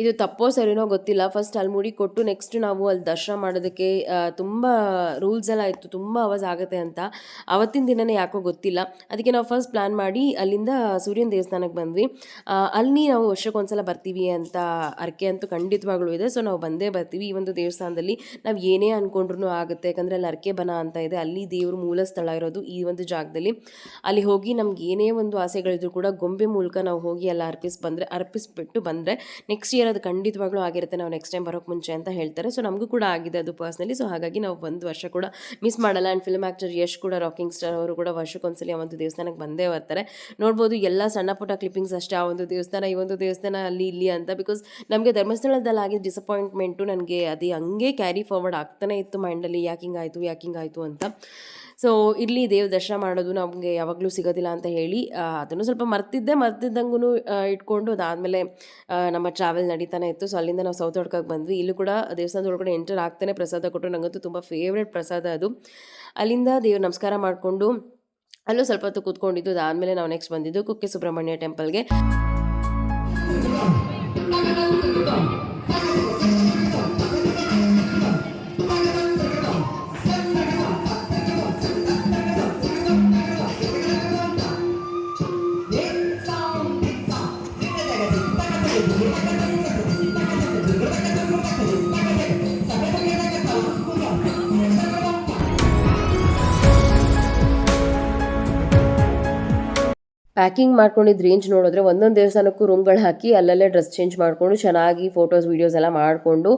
ಇದು ತಪ್ಪೋ ಸರಿನೋ ಗೊತ್ತಿಲ್ಲ. ಫಸ್ಟ್ ಅಲ್ಲಿ ಮುಡಿ ಕೊಟ್ಟು ನೆಕ್ಸ್ಟ್ ನಾವು ಅಲ್ಲಿ ದರ್ಶನ ಮಾಡೋದಕ್ಕೆ ತುಂಬ ರೂಲ್ಸ್ ಎಲ್ಲ ಇತ್ತು, ತುಂಬ ಅವರ್ಸ್ ಆಗುತ್ತೆ ಅಂತ. ಅವತ್ತಿನ ದಿನನೇ ಯಾಕೋ ಗೊತ್ತಿಲ್ಲ, ಅದಕ್ಕೆ ನಾವು ಫಸ್ಟ್ ಪ್ಲ್ಯಾನ್ ಮಾಡಿ ಅಲ್ಲಿಂದ ಸೂರ್ಯನ ದೇವಸ್ಥಾನಕ್ಕೆ ಬಂದ್ವಿ. ಅಲ್ಲಿ ನಾವು ವರ್ಷಕ್ಕೊಂದ್ಸಲ ಬರ್ತೀವಿ ಅಂತ ಅರ್ಕೆ ಅಂತೂ ಖಂಡಿತವಾಗ್ಲೂ ಇದೆ. ಸೊ ನಾವು ಬಂದೇ ಬರ್ತೀವಿ. ಈ ಒಂದು ದೇವಸ್ಥಾನದಲ್ಲಿ ನಾವು ಏನೇ ಅಂದ್ಕೊಂಡ್ರೂ ಆಗುತ್ತೆ, ಯಾಕಂದರೆ ಅಲ್ಲಿ ಅರ್ಕೆ ಬನ ಅಂತ ಇದೆ, ಅಲ್ಲಿ ದೇವರು ಮೂಲ ಸ್ಥಳ ಇರೋದು ಈ ಒಂದು ಜಾಗದಲ್ಲಿ. ಅಲ್ಲಿ ಹೋಗಿ ನಮ್ಗೆ ಏನೇ ಒಂದು ಆಸೆಗಳಿದ್ರು ಕೂಡ ಗೊಂಬೆ ಮೂಲಕ ನಾವು ಹೋಗಿ ಎಲ್ಲ ಅರ್ಪಿಸ್ಬಿಟ್ಟು ಬಂದರೆ ನೆಕ್ಸ್ಟ್ ಇಯರ್ ಅದು ಖಂಡಿತವಾಗ್ಲೂ ಆಗಿರುತ್ತೆ, ನಾವು ನೆಕ್ಸ್ಟ್ ಟೈಮ್ ಬರೋಕ್ಕೆ ಮುಂಚೆ ಅಂತ ಹೇಳ್ತಾರೆ. ಸೊ ನಮಗೂ ಕೂಡ ಆಗಿದೆ ಅದು ಪರ್ಸ್ನಲಿ. ಸೊ ಹಾಗಾಗಿ ನಾವು ಒಂದು ವರ್ಷ ಕೂಡ ಮಿಸ್ ಮಾಡಲ್ಲ. ಆ್ಯಂಡ್ ಫಿಲ್ಮ್ ಆ್ಯಕ್ಟರ್ ಯಶ್ ಕೂಡ, ರಾಕಿಂಗ್ ಸ್ಟಾರ್ ಅವರು ಕೂಡ ವರ್ಷಕ್ಕೊಂದ್ಸಲಿ ಆ ಒಂದು ದೇವಸ್ಥಾನಕ್ಕೆ ಬಂದೇ ಬರ್ತಾರೆ. ನೋಡ್ಬೋದು ಎಲ್ಲ ಸಣ್ಣ ಪುಟ್ಟ ಕ್ಲಿಪ್ಪಿಂಗ್ಸ್ ಅಷ್ಟೇ, ಆ ಒಂದು ದೇವಸ್ಥಾನ ಈ ಒಂದು ದೇವಸ್ಥಾನ ಅಲ್ಲಿ ಇಲ್ಲಿ ಅಂತ. ಬಿಕಾಸ್ ನಮಗೆ ಧರ್ಮಸ್ಥಳದಲ್ಲಿ ಆಗಿದ್ದ ಡಿಸಪಾಯಿಂಟ್ಮೆಂಟು ನನಗೆ ಅದು ಹಂಗೆ ಕ್ಯಾರಿ ಫಾರ್ವರ್ಡ್ ಆಗ್ತಾನೆ ಇತ್ತು ಮೈಂಡಲ್ಲಿ, ಯಾಕಿಂಗಾಯಿತು ಅಂತ. ಸೊ ಇಲ್ಲಿ ದೇವ್ರ ದರ್ಶನ ಮಾಡೋದು ನಮಗೆ ಯಾವಾಗಲೂ ಸಿಗೋದಿಲ್ಲ ಅಂತ ಹೇಳಿ ಅದನ್ನು ಸ್ವಲ್ಪ ಮರ್ತಿದ್ದಂಗೂ ಇಟ್ಕೊಂಡು ಅದಾದಮೇಲೆ ನಮ್ಮ ಟ್ರಾವೆಲ್ ನಡೀತಾನೆ ಇತ್ತು. ಸೊ ಅಲ್ಲಿಂದ ನಾವು ಸೌತ್ ಒಡ್ಕಕ್ಕೆ ಬಂದ್ವಿ. ಇಲ್ಲೂ ಕೂಡ ದೇವಸ್ಥಾನದ ಒಳಗಡೆ ಎಂಟರ್ ಆಗ್ತಾನೆ ಪ್ರಸಾದ ಕೊಟ್ಟರು. ನನಗಂತೂ ತುಂಬ ಫೇವ್ರೆಟ್ ಪ್ರಸಾದ ಅದು. ಅಲ್ಲಿಂದ ದೇವ್ರ ನಮಸ್ಕಾರ ಮಾಡಿಕೊಂಡು ಅಲ್ಲೂ ಸ್ವಲ್ಪ ಹೊತ್ತು ಕೂತ್ಕೊಂಡಿದ್ದು. ಅದಾದಮೇಲೆ ನಾವು ನೆಕ್ಸ್ಟ್ ಬಂದಿದ್ದು ಕುಕ್ಕೆ ಸುಬ್ರಹ್ಮಣ್ಯ ಟೆಂಪಲ್ಗೆ. ಪ್ಯಾಕಿಂಗ್ ಮಾಡ್ಕೊಂಡಿದ್ದು ರೇಂಜ್ ನೋಡಿದ್ರೆ ಒಂದೊಂದು ದೇವಸ್ಥಾನಕ್ಕೂ ರೂಮ್ಗಳು ಹಾಕಿ ಅಲ್ಲಲ್ಲೇ ಡ್ರೆಸ್ ಚೇಂಜ್ ಮಾಡಿಕೊಂಡು ಚೆನ್ನಾಗಿ ಫೋಟೋಸ್ ವೀಡಿಯೋಸ್ ಎಲ್ಲ ಮಾಡಿಕೊಂಡು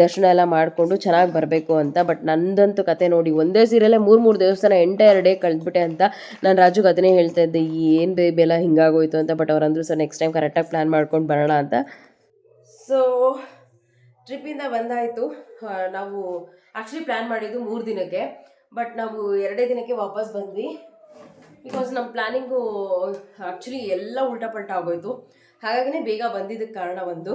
ದರ್ಶನ ಎಲ್ಲ ಮಾಡಿಕೊಂಡು ಚೆನ್ನಾಗಿ ಬರಬೇಕು ಅಂತ. ಬಟ್ ನಂದಂತೂ ಕತೆ ನೋಡಿ, ಒಂದೇ ಸೀರೆಯಲ್ಲೇ ಮೂರು ದೇವಸ್ಥಾನ ಎಂಟೈರ್ ಡೇ ಕಳೆದ್ಬಿಟ್ಟೆ ಅಂತ ನಾನು ರಾಜುಗೆ ಅದನ್ನೇ ಹೇಳ್ತಾ ಇದ್ದೆ, ಏನು ಬೇಬಿ ಎಲ್ಲ ಹಿಂಗಾಗೋಯ್ತು ಅಂತ. ಬಟ್ ಅವರಂದ್ರು ಸರ್ ನೆಕ್ಸ್ಟ್ ಟೈಮ್ ಕರೆಕ್ಟಾಗಿ ಪ್ಲ್ಯಾನ್ ಮಾಡ್ಕೊಂಡು ಬರೋಣ ಅಂತ. ಸೊ ಟ್ರಿಪ್ಪಿಂದ ಬಂದಾಯಿತು. ನಾವು ಆ್ಯಕ್ಚುಲಿ ಪ್ಲ್ಯಾನ್ ಮಾಡಿದ್ದು 3 ದಿನಕ್ಕೆ, ಬಟ್ ನಾವು 2 ದಿನಕ್ಕೆ ವಾಪಸ್ ಬಂದ್ವಿ. ಬಿಕಾಸ್ ನಮ್ಮ ಪ್ಲ್ಯಾನಿಂಗು ಆ್ಯಕ್ಚುಲಿ ಎಲ್ಲ ಉಲ್ಟಾ ಪಲ್ಟಾ ಆಗೋಯ್ತು. ಹಾಗಾಗಿನೇ ಬೇಗ ಬಂದಿದ್ದಕ್ಕೆ ಕಾರಣ ಒಂದು.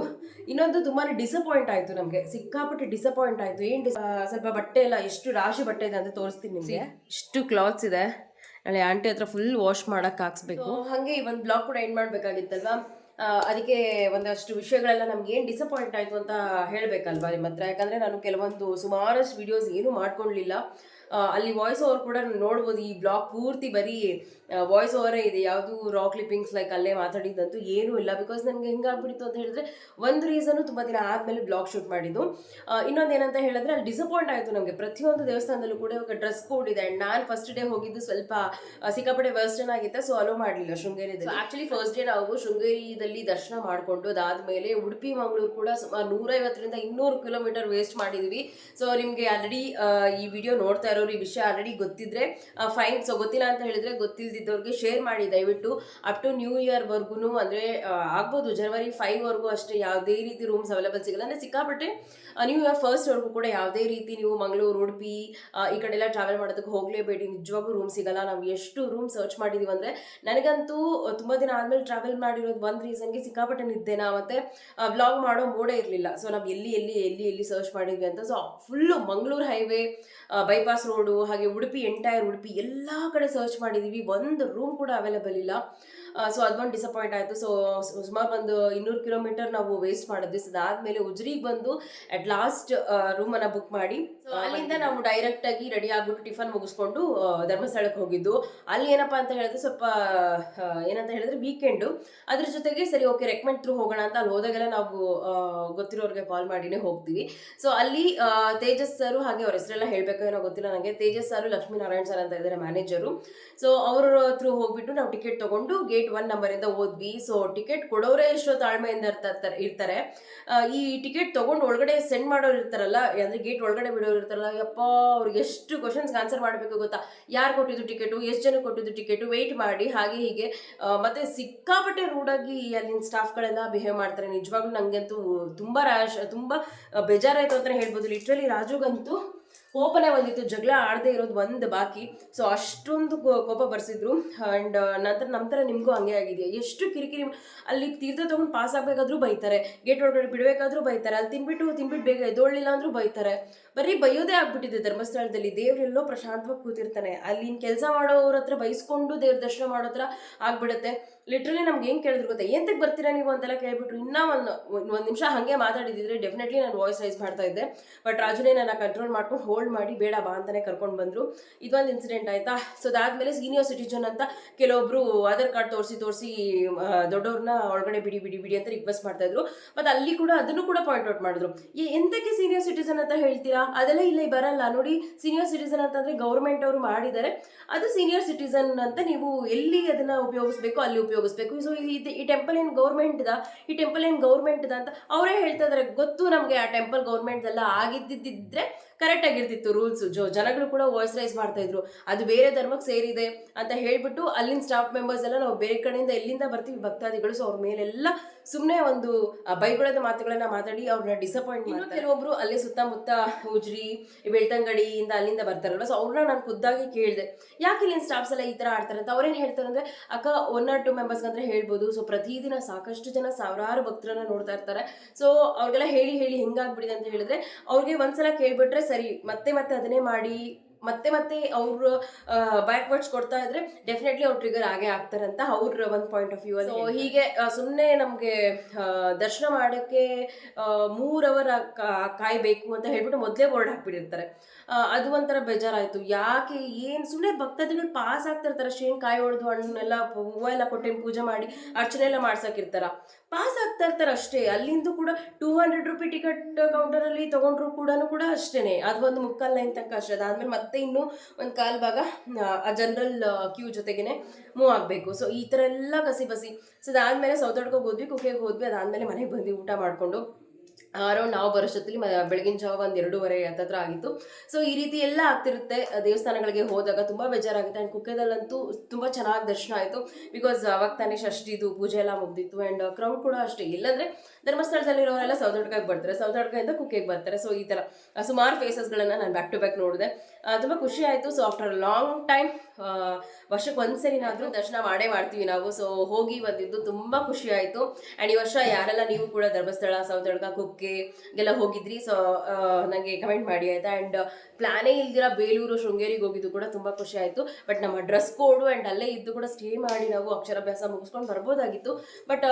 ಇನ್ನೊಂದು ತುಂಬಾ ಡಿಸಪಾಯಿಂಟ್ ಆಯಿತು ನಮಗೆ, ಸಿಕ್ಕಾಪಟ್ಟೆ ಡಿಸಪಾಯಿಂಟ್ ಆಯಿತು. ಏನು ಸ್ವಲ್ಪ ಬಟ್ಟೆ ಎಲ್ಲ ಎಷ್ಟು ರಾಶಿ ಬಟ್ಟೆ ಇದೆ ಅಂತ ತೋರಿಸ್ತೀನಿ ನಿಮಗೆ. ಇಷ್ಟು ಕ್ಲಾತ್ಸ್ ಇದೆ, ನಾಳೆ ಆಂಟಿ ಹತ್ರ ಫುಲ್ ವಾಶ್ ಮಾಡೋಕ್ಕೆ ಹಾಕ್ಸ್ಬೇಕು. ಹಾಗೆ ಈ ಒಂದು ಬ್ಲಾಗ್ ಕೂಡ ಎಂಡ್ ಮಾಡಬೇಕಾಗಿತ್ತಲ್ವಾ, ಅದಕ್ಕೆ ಒಂದಷ್ಟು ವಿಷಯಗಳೆಲ್ಲ ನಮ್ಗೆ ಏನು ಡಿಸಪಾಯಿಂಟ್ ಆಯಿತು ಅಂತ ಹೇಳಬೇಕಲ್ವಾ ನಿಮ್ಮ ಹತ್ರ. ಯಾಕಂದರೆ ನಾನು ಕೆಲವೊಂದು ಸುಮಾರಷ್ಟು ವೀಡಿಯೋಸ್ ಏನೂ ಮಾಡ್ಕೊಳ್ಳಲಿಲ್ಲ. ಅಲ್ಲಿ ವಾಯ್ಸ್ ಓವರ್ ಕೂಡ ನೋಡ್ಬೋದು. ಈ ಬ್ಲಾಗ್ ಪೂರ್ತಿ ಬರೀ ವಾಯ್ಸ್ ಓವರೇ ಇದೆ, ಯಾವುದು ರಾ ಕ್ಲಿಪ್ಪಿಂಗ್ಸ್ ಲೈಕ್ ಅಲ್ಲೇ ಮಾತಾಡಿದ್ದಂತೂ ಏನೂ ಇಲ್ಲ. ಬಿಕಾಸ್ ನನಗೆ ಹೆಂಗಾಗ್ಬಿಟ್ಟಿತ್ತು ಅಂತ ಹೇಳಿದ್ರೆ, ಒಂದು ರೀಸನು ತುಂಬ ದಿನ ಆದಮೇಲೆ ಬ್ಲಾಗ್ ಶೂಟ್ ಮಾಡಿದ್ದು. ಇನ್ನೊಂದು ಏನಂತ ಹೇಳಿದ್ರೆ, ಅಲ್ಲಿ ಡಿಸಪಾಯಿಂಟ್ ಆಯಿತು ನಮಗೆ. ಪ್ರತಿಯೊಂದು ದೇವಸ್ಥಾನದಲ್ಲೂ ಕೂಡ ಇವಾಗ ಡ್ರೆಸ್ ಕೋಡ್ ಇದೆ. ಆ್ಯಂಡ್ ನಾನು ಫಸ್ಟ್ ಡೇ ಹೋಗಿದ್ದು ಸ್ವಲ್ಪ ಸಿಕ್ಕಾಪಟ್ಟೆ ವೆಸ್ಟರ್ನ್ ಆಗಿತ್ತೆ, ಸೊ ಅಲೋ ಮಾಡಲಿಲ್ಲ ಶೃಂಗೇರಿದಲ್ಲಿ. ಆ್ಯಕ್ಚುಲಿ ಫಸ್ಟ್ ಡೇ ನಾವು ಶೃಂಗೇರಿಯಲ್ಲಿ ದರ್ಶನ ಮಾಡಿಕೊಂಡು ಅದಾದಮೇಲೆ ಉಡುಪಿ ಮಂಗಳೂರು ಕೂಡ ಸುಮಾರು 150ರಿಂದ 200 ಕಿಲೋಮೀಟರ್ ವೇಸ್ಟ್ ಮಾಡಿದ್ವಿ. ಸೊ ನಿಮಗೆ ಆಲ್ರೆಡಿ ಈ ವಿಡಿಯೋ ನೋಡ್ತಾ ಇರೋರು ಈ ವಿಷಯ ಆಲ್ರೆಡಿ ಗೊತ್ತಿದ್ರೆ ಫೈನ್. ಸೊ ಗೊತ್ತಿಲ್ಲ ಅಂತ ಹೇಳಿದ್ರೆ ಗೊತ್ತಿಲ್ದಿದ್ದವ್ರಿಗೆ ಶೇರ್ ಮಾಡಿ ದಯವಿಟ್ಟು. ಅಪ್ ಟು ನ್ಯೂ ಇಯರ್ವರೆಗೂ ಅಂದರೆ ಆಗ್ಬೋದು ಜನವರಿ 5ವರೆಗೂ ಅಷ್ಟೇ ಯಾವುದೇ ರೀತಿ ರೂಮ್ಸ್ ಅವೈಲೇಬಲ್ ಸಿಗಲ್ಲ. ಅಂದರೆ ಸಿಕ್ಕಾಪಟ್ಟೆ ನ್ಯೂ ಇಯರ್ ಫಸ್ಟ್ವರೆಗೂ ಕೂಡ ಯಾವುದೇ ರೀತಿ ನೀವು ಮಂಗಳೂರು ಉಡುಪಿ ಈ ಕಡೆ ಎಲ್ಲ ಟ್ರಾವೆಲ್ ಮಾಡೋದಕ್ಕೆ ಹೋಗಲೇಬೇಡಿ. ನಿಜವಾಗೂ ರೂಮ್ ಸಿಗಲ್ಲ. ನಾವು ಎಷ್ಟು ರೂಮ್ ಸರ್ಚ್ ಮಾಡಿದೀವಿ ಅಂದರೆ, ನನಗಂತೂ ತುಂಬ ದಿನ ಆದಮೇಲೆ ಟ್ರಾವೆಲ್ ಮಾಡಿರೋದು ಒಂದು ರೀಸನ್ಗೆ ಸಿಕ್ಕಾಪಟ್ಟೆ ನಿದ್ದೆನ ಮತ್ತು ವ್ಲಾಗ್ ಮಾಡೋ ಮೋಡೇ ಇರಲಿಲ್ಲ. ಸೊ ನಾವು ಎಲ್ಲಿ ಸರ್ಚ್ ಮಾಡಿದ್ವಿ ಅಂತ. So full Mangaluru highway, bypass road, ಹಾಗೆ ಉಡುಪಿ ಎಂಟೈರ್ ಉಡುಪಿ ಎಲ್ಲ ಕಡೆ ಸರ್ಚ್ ಮಾಡಿದ್ದೀವಿ. ಒಂದು ರೂಮ್ ಕೂಡ ಅವೈಲೇಬಲ್ ಇಲ್ಲ. ಸೊ ಅದೊಂದು ಡಿಸಪಾಯಿಂಟ್ ಆಯಿತು. ಸೊ ಸುಮಾರು ಒಂದು 200 ಕಿಲೋಮೀಟರ್ ನಾವು ವೇಸ್ಟ್ ಮಾಡಿದ್ವಿ. ಸೊ ಅದಾದಮೇಲೆ ಉಜ್ರಿಗೆ ಬಂದು ಅಟ್ ಲಾಸ್ಟ್ ರೂಮನ್ನು ಬುಕ್ ಮಾಡಿ ಅಲ್ಲಿಂದ ನಾವು ಡೈರೆಕ್ಟಾಗಿ ರೆಡಿ ಆಗಿಬಿಟ್ಟು ಟಿಫನ್ ಮುಗಿಸ್ಕೊಂಡು ಧರ್ಮಸ್ಥಳಕ್ಕೆ ಹೋಗಿದ್ದು. ಅಲ್ಲಿ ಏನಪ್ಪ ಅಂತ ಹೇಳಿದ್ರೆ ಸ್ವಲ್ಪ ಏನಂತ ಹೇಳಿದ್ರೆ ವೀಕೆಂಡು, ಅದ್ರ ಜೊತೆಗೆ ಸರಿ ಓಕೆ ರೆಕಮೆಂಡ್ ಥ್ರೂ ಹೋಗೋಣ ಅಂತ ಅಲ್ಲಿ ಹೋದಾಗೆಲ್ಲ ನಾವು ಗೊತ್ತಿರೋರಿಗೆ ಕಾಲ್ ಮಾಡಿನೇ ಹೋಗ್ತೀವಿ. ಸೊ ಅಲ್ಲಿ ತೇಜಸ್ ಸರು, ಹಾಗೆ ಅವ್ರ ಹೆಸರೆಲ್ಲ ಹೇಳಬೇಕು ಏನೋ ಗೊತ್ತಿಲ್ಲ ನನಗೆ, ತೇಜಸ್ ಸರು ಲಕ್ಷ್ಮೀನಾರಾಯಣ್ ಸರ್ ಅಂತ ಇದ್ದಾರೆ ಮ್ಯಾನೇಜರು. ಸೊ ಅವ್ರ ಥ್ರೂ ಹೋಗ್ಬಿಟ್ಟು ನಾವು ಟಿಕೆಟ್ ತೊಗೊಂಡು ಗೇಟ್ 1 ನಂಬರಿಂದ ಹೋದ್ವಿ. ಸೊ ಟಿಕೆಟ್ ಕೊಡೋರೇ ಎಷ್ಟೋ ತಾಳ್ಮೆಯಿಂದ ಇರ್ತಾರೆ. ಈ ಟಿಕೆಟ್ ತೊಗೊಂಡು ಒಳಗಡೆ ಸೆಂಡ್ ಮಾಡೋರು ಇರ್ತಾರಲ್ಲ, ಅಂದರೆ ಗೇಟ್ ಒಳಗಡೆ ಬಿಡೋರು ಇರ್ತಾರಲ್ಲ, ಯಪ್ಪ ಅವ್ರಿಗೆ ಎಷ್ಟು ಕ್ವಶನ್ಸ್ಗೆ ಆನ್ಸರ್ ಮಾಡಬೇಕು ಗೊತ್ತಾ. ಯಾರು ಕೊಟ್ಟಿದ್ದು ಟಿಕೆಟು, ಎಷ್ಟು ಜನ ಕೊಟ್ಟಿದ್ದು ಟಿಕೆಟು, ವೆಯ್ಟ್ ಮಾಡಿ, ಹಾಗೆ ಹೀಗೆ. ಮತ್ತು ಸಿಕ್ಕಾಪಟ್ಟೆ ರೂಡಾಗಿ ಅಲ್ಲಿನ ಸ್ಟಾಫ್ಗಳೆಲ್ಲ ಬಿಹೇವ್ ಮಾಡ್ತಾರೆ. ನಿಜವಾಗ್ಲೂ ನನಗಂತೂ ತುಂಬ ತುಂಬ ಬೇಜಾರಾಯಿತು ಅಂತಲೇ ಹೇಳ್ಬೋದು. ಲಿಟ್ರಲಿ ರಾಜುಗಂತೂ ಕೋಪನೇ ಬಂದಿತ್ತು, ಜಗಳ ಆಡದೇ ಇರೋದು ಒಂದು ಬಾಕಿ. ಸೊ ಅಷ್ಟೊಂದು ಕೋಪ ಬರ್ಸಿದ್ರು. ಆ್ಯಂಡ್ ನಂತರ ನಿಮಗೂ ಹಂಗೆ ಆಗಿದೆಯಾ, ಎಷ್ಟು ಕಿರಿಕಿರಿ. ಅಲ್ಲಿ ತೀರ್ಥ ತೊಗೊಂಡು ಪಾಸ್ ಆಗಬೇಕಾದ್ರೂ ಬೈತಾರೆ, ಗೇಟ್ ಒಳಗಡೆ ಬಿಡಬೇಕಾದ್ರೂ ಬೈತಾರೆ, ಅಲ್ಲಿ ತಿನ್ಬಿಟ್ಟು ಬೇಗ ಎದ್ದೋಳಿಲ್ಲ ಅಂದರೂ ಬೈತಾರೆ. ಬರೀ ಬೈಯೋದೇ ಆಗ್ಬಿಟ್ಟಿದೆ ಧರ್ಮಸ್ಥಳದಲ್ಲಿ. ದೇವರೆಲ್ಲೋ ಪ್ರಶಾಂತವಾಗಿ ಕೂತಿರ್ತಾನೆ, ಅಲ್ಲಿನ ಕೆಲಸ ಮಾಡೋರ ಹತ್ರ ಬೈಸ್ಕೊಂಡು ದೇವ್ರ ದರ್ಶನ ಮಾಡೋ ಹತ್ರ ಆಗ್ಬಿಡುತ್ತೆ. ಲಿಟ್ರಲಿ ನಮ್ಗೆ ಏನು ಕೇಳಿದ್ರು ಗೊತ್ತಾ, ಎಂತಕ್ಕೆ ಬರ್ತೀರಾ ನೀವು ಅಂತೆಲ್ಲ ಕೇಳ್ಬಿಟ್ರು. ಇನ್ನೂ ಒಂದು ನಿಮಿಷ ಹಾಗೆ ಮಾತಾಡಿದ್ರೆ ಡೆಫಿನೆಟ್ಲಿ ನಾನು ವಾಯ್ಸ್ ರೈಸ್ ಮಾಡ್ತಾ ಇದ್ದೆ. ಬಟ್ ರಾಜುನೇ ನನ್ನ ಕಂಟ್ರೋಲ್ ಮಾಡ್ಕೊಂಡು ಹೋಲ್ಡ್ ಮಾಡಿ ಬೇಡ ಬಾ ಅಂತಾನೆ ಕರ್ಕೊಂಡು ಬಂದರು. ಇದೊಂದು ಇನ್ಸಿಡೆಂಟ್ ಆಯಿತಾ. ಸೊ ಅದಾದಮೇಲೆ ಸೀನಿಯರ್ ಸಿಟಿಜನ್ ಅಂತ ಕೆಲವೊಬ್ರು ಆಧಾರ್ ಕಾರ್ಡ್ ತೋರಿಸಿ ದೊಡ್ಡವ್ರನ್ನ ಒಳಗಡೆ ಬಿಡಿ ಅಂತ ರಿಕ್ವೆಸ್ಟ್ ಮಾಡ್ತಾ ಇದ್ರು. ಮತ್ತು ಅಲ್ಲಿ ಕೂಡ ಅದನ್ನು ಕೂಡ ಪಾಯಿಂಟ್ ಔಟ್ ಮಾಡಿದ್ರು, ಎಂತಕ್ಕೆ ಸೀನಿಯರ್ ಸಿಟಿಸನ್ ಅಂತ ಹೇಳ್ತೀರಾ, ಅದೆಲ್ಲ ಇಲ್ಲಿ ಬರಲ್ಲ ನೋಡಿ. ಸೀನಿಯರ್ ಸಿಟಿಸನ್ ಅಂತಂದರೆ ಗೌರ್ಮೆಂಟ್ ಅವರು ಮಾಡಿದ್ದಾರೆ, ಅದು ಸೀನಿಯರ್ ಸಿಟಿಸನ್ ಅಂತ ನೀವು ಎಲ್ಲಿ ಅದನ್ನು ಉಪಯೋಗಿಸ್ಬೇಕು ಅಲ್ಲಿ ಉಪಯೋಗಿಸ್ಬೇಕು. ಸೊ ಈ ಟೆಂಪಲ್ ಏನು ಗೌರ್ಮೆಂಟ್ದ, ಈ ಟೆಂಪಲ್ ಏನು ಗೌರ್ಮೆಂಟ್ದ ಅಂತ ಅವರೇ ಹೇಳ್ತಾ ಇದ್ದಾರೆ. ಗೊತ್ತು ನಮಗೆ ಆ ಟೆಂಪಲ್ ಗೌರ್ಮೆಂಟ್ದೆಲ್ಲ ಆಗಿದ್ದಿದ್ದರೆ ಕರೆಕ್ಟ್ ಆಗಿರ್ತಿತ್ತು ರೂಲ್ಸ್. ಜನಗಳು ಕೂಡ ವಾಯ್ಸ್ ರೈಸ್ ಮಾಡ್ತಾ ಇದ್ರು, ಅದು ಬೇರೆ ಧರ್ಮಕ್ಕೆ ಸೇರಿದೆ ಅಂತ ಹೇಳ್ಬಿಟ್ಟು ಅಲ್ಲಿನ ಸ್ಟಾಫ್ ಮೆಂಬರ್ಸ್ ಎಲ್ಲ ನಾವು ಬೇರೆ ಕಡೆಯಿಂದ ಎಲ್ಲಿಂದ ಬರ್ತೀವಿ ಭಕ್ತಾದಿಗಳು, ಸೊ ಅವ್ರ ಮೇಲೆಲ್ಲ ಸುಮ್ಮನೆ ಒಂದು ಬೈಗುಳದ ಮಾತುಗಳನ್ನ ಮಾತಾಡಿ ಅವ್ರನ್ನ ಡಿಸಪಾಯಿಂಟ್ ಮಾಡ್ತಾರೆ. ಕೆಲವೊಬ್ರು ಅಲ್ಲಿ ಸುತ್ತಮುತ್ತ ಉಜ್ರಿ ಬೆಳ್ತಂಗಡಿಯಿಂದ ಅಲ್ಲಿಂದ ಬರ್ತಾರಲ್ವ, ಸೊ ಅವ್ರನ್ನ ನಾನು ಖುದ್ದಾಗಿ ಕೇಳಿದೆ ಯಾಕೆ ಇಲ್ಲಿನ ಸ್ಟಾಫ್ಸ್ ಎಲ್ಲ ಈ ತರ ಆಡ್ತಾರೆ ಅಂತ. ಅವ್ರೇನ್ ಹೇಳ್ತಾರೆ ಅಂದ್ರೆ, ಅಕ್ಕ 1 or 2 ಮೆಂಬರ್ಸ್ ಅಂದ್ರೆ ಹೇಳ್ಬೋದು, ಸೊ ಪ್ರತಿದಿನ ಸಾಕಷ್ಟು ಜನ ಸಾವಿರಾರು ಭಕ್ತರನ್ನ ನೋಡ್ತಾ ಇರ್ತಾರೆ, ಸೊ ಅವ್ರಿಗೆಲ್ಲ ಹೇಳಿ ಹೇಳಿ ಹೆಂಗಾಗ್ಬಿಡಿದೆ ಅಂತ ಹೇಳಿದ್ರೆ ಅವ್ರಿಗೆ ಒಂದ್ಸಲ ಕೇಳ್ಬಿಟ್ರೆ ಸರಿ, ಮತ್ತೆ ಮತ್ತೆ ಅದನ್ನೇ ಮಾಡಿ ಮತ್ತೆ ಮತ್ತೆ ಅವರು ಬ್ಯಾಕ್ವರ್ಡ್ಸ್ ಕೊಡ್ತಾ ಇದ್ರೆ ಡೆಫಿನೆಟ್ಲಿ ಅವ್ರು ಟ್ರಿಗರ್ ಆಗೇ ಆಗ್ತಾರೆ ಅಂತ ಅವ್ರ ಒಂದು ಪಾಯಿಂಟ್ ಆಫ್ ವ್ಯೂ ಅಲ್ಲಿ. ಹೀಗೆ ಸುಮ್ಮನೆ ನಮಗೆ ದರ್ಶನ ಮಾಡೋಕ್ಕೆ 3 ಅವರ್ ಕಾಯ್ಬೇಕು ಅಂತ ಹೇಳ್ಬಿಟ್ಟು ಮೊದಲೇ ಬೋರ್ಡ್ ಹಾಕ್ಬಿಟ್ಟಿರ್ತಾರೆ. ಅದು ಒಂಥರ ಬೇಜಾರಾಯ್ತು. ಯಾಕೆ ಏನು ಸುಮ್ಮನೆ ಭಕ್ತಾದಿಗಳು ಪಾಸ್ ಆಗ್ತಾ ಇರ್ತಾರೆ, ಅಷ್ಟೇನು ಕಾಯಿ ಹೊಡೆದು ಹಣ್ಣೆಲ್ಲ ಹೂವು ಎಲ್ಲ ಕೊಟ್ಟೇನು ಪೂಜೆ ಮಾಡಿ ಅರ್ಚನೆ ಎಲ್ಲ ಮಾಡ್ಸಕ್ಕಿರ್ತಾರ, ಪಾಸ್ ಆಗ್ತಾ ಇರ್ತಾರೆ ಅಷ್ಟೇ. ಅಲ್ಲಿಂದ ಕೂಡ 200 ರೂಪಾಯಿ ಟಿಕೆಟ್ ಕೌಂಟರಲ್ಲಿ ತಗೊಂಡ್ರು ಕೂಡ ಅಷ್ಟೇನೆ, ಅದು ಒಂದು ಮುಕ್ಕಾಲ್ ಲೈನ್ ತನಕ ಅಷ್ಟೇ. ಅದಾದ್ಮೇಲೆ ಮತ್ತೆ ಇನ್ನೂ ಒಂದು ಕಾಲ್ ಭಾಗ ಆ ಜನರಲ್ ಕ್ಯೂ ಜೊತೆಗೇನೆ ಮೂವ್ ಆಗಬೇಕು. ಸೊ ಈ ಥರ ಎಲ್ಲ ಕಸಿ ಬಸಿ. ಸೊ ಅದಾದ್ಮೇಲೆ ಸೌತಡ್ಕೋಗೆ ಹೋದ್ವಿ, ಕುಕ್ಕೆಗೆ ಹೋದ್ವಿ, ಅದಾದ್ಮೇಲೆ ಮನೆಗೆ ಬಂದು ಊಟ ಮಾಡಿಕೊಂಡು ಅರೌಂಡ್ ನಾವು ಬರೋಷ್ಟೊತ್ತಿಗೆ ಬೆಳಗಿನ ಜಾವ 1-2:30 ಹತ್ತತ್ರ ಆಗಿತ್ತು. ಸೊ ಈ ರೀತಿ ಎಲ್ಲ ಆಗ್ತಿರುತ್ತೆ ದೇವಸ್ಥಾನಗಳಿಗೆ ಹೋದಾಗ, ತುಂಬ ಬೇಜಾರಾಗುತ್ತೆ. ಆ್ಯಂಡ್ ಕುಕ್ಕೆದಲ್ಲಂತೂ ತುಂಬ ಚೆನ್ನಾಗಿ ದರ್ಶನ ಆಯಿತು, ಬಿಕಾಸ್ ಅವಾಗ ತಾನೇ ಷಷ್ಠಿದು ಪೂಜೆ ಎಲ್ಲ ಮುಗ್ದಿತ್ತು. ಆ್ಯಂಡ್ ಕ್ರೌಡ್ ಕೂಡ ಅಷ್ಟೇ, ಇಲ್ಲಂದರೆ ಧರ್ಮಸ್ಥಳದಲ್ಲಿರೋರೆಲ್ಲ ಸೌತಡ್ಕಗೆ ಬರ್ತಾರೆ, ಸೌತಡ್ಕದಿಂದ ಕುಕ್ಕೆಗೆ ಬರ್ತಾರೆ. ಸೊ ಈ ಥರ ಸುಮಾರು ಫೇಸಸ್ಗಳನ್ನು ನಾನು ಬ್ಯಾಕ್ ಟು ಬ್ಯಾಕ್ ನೋಡಿದೆ, ತುಂಬ ಖುಷಿ ಆಯಿತು. ಸೊ ಆಫ್ಟರ್ ಲಾಂಗ್ ಟೈಮ್ ವರ್ಷಕ್ಕೆ ಒಂದ್ಸರಿನಾದರೂ ದರ್ಶನ ಮಾಡೇ ಮಾಡ್ತೀವಿ ನಾವು. ಸೊ ಹೋಗಿ ಬಂದಿದ್ದು ತುಂಬ ಖುಷಿ ಆಯಿತು. ಆ್ಯಂಡ್ ಈ ವರ್ಷ ಯಾರೆಲ್ಲ ನೀವು ಕೂಡ ಧರ್ಮಸ್ಥಳ, ಸೌತಡ್ಕ, ಕುಕ್ಕೆಗೆಲ್ಲ ಹೋಗಿದ್ರಿ, ಸೊ ನನಗೆ ಕಮೆಂಟ್ ಮಾಡಿ ಆಯಿತಾ. ಆ್ಯಂಡ್ ಪ್ಲಾನೇ ಇಲ್ದಿರ ಬೇಲೂರು, ಶೃಂಗೇರಿಗೆ ಹೋಗಿದ್ದು ಕೂಡ ತುಂಬ ಖುಷಿ ಆಯಿತು. ಬಟ್ ನಮ್ಮ ಡ್ರೆಸ್ ಕೋಡು ಆ್ಯಂಡ್ ಅಲ್ಲೇ ಇದ್ದು ಕೂಡ ಸ್ಟೇ ಮಾಡಿ ನಾವು ಅಕ್ಷರಾಭ್ಯಾಸ ಮುಗಿಸ್ಕೊಂಡು ಬರ್ಬೋದಾಗಿತ್ತು, ಬಟ್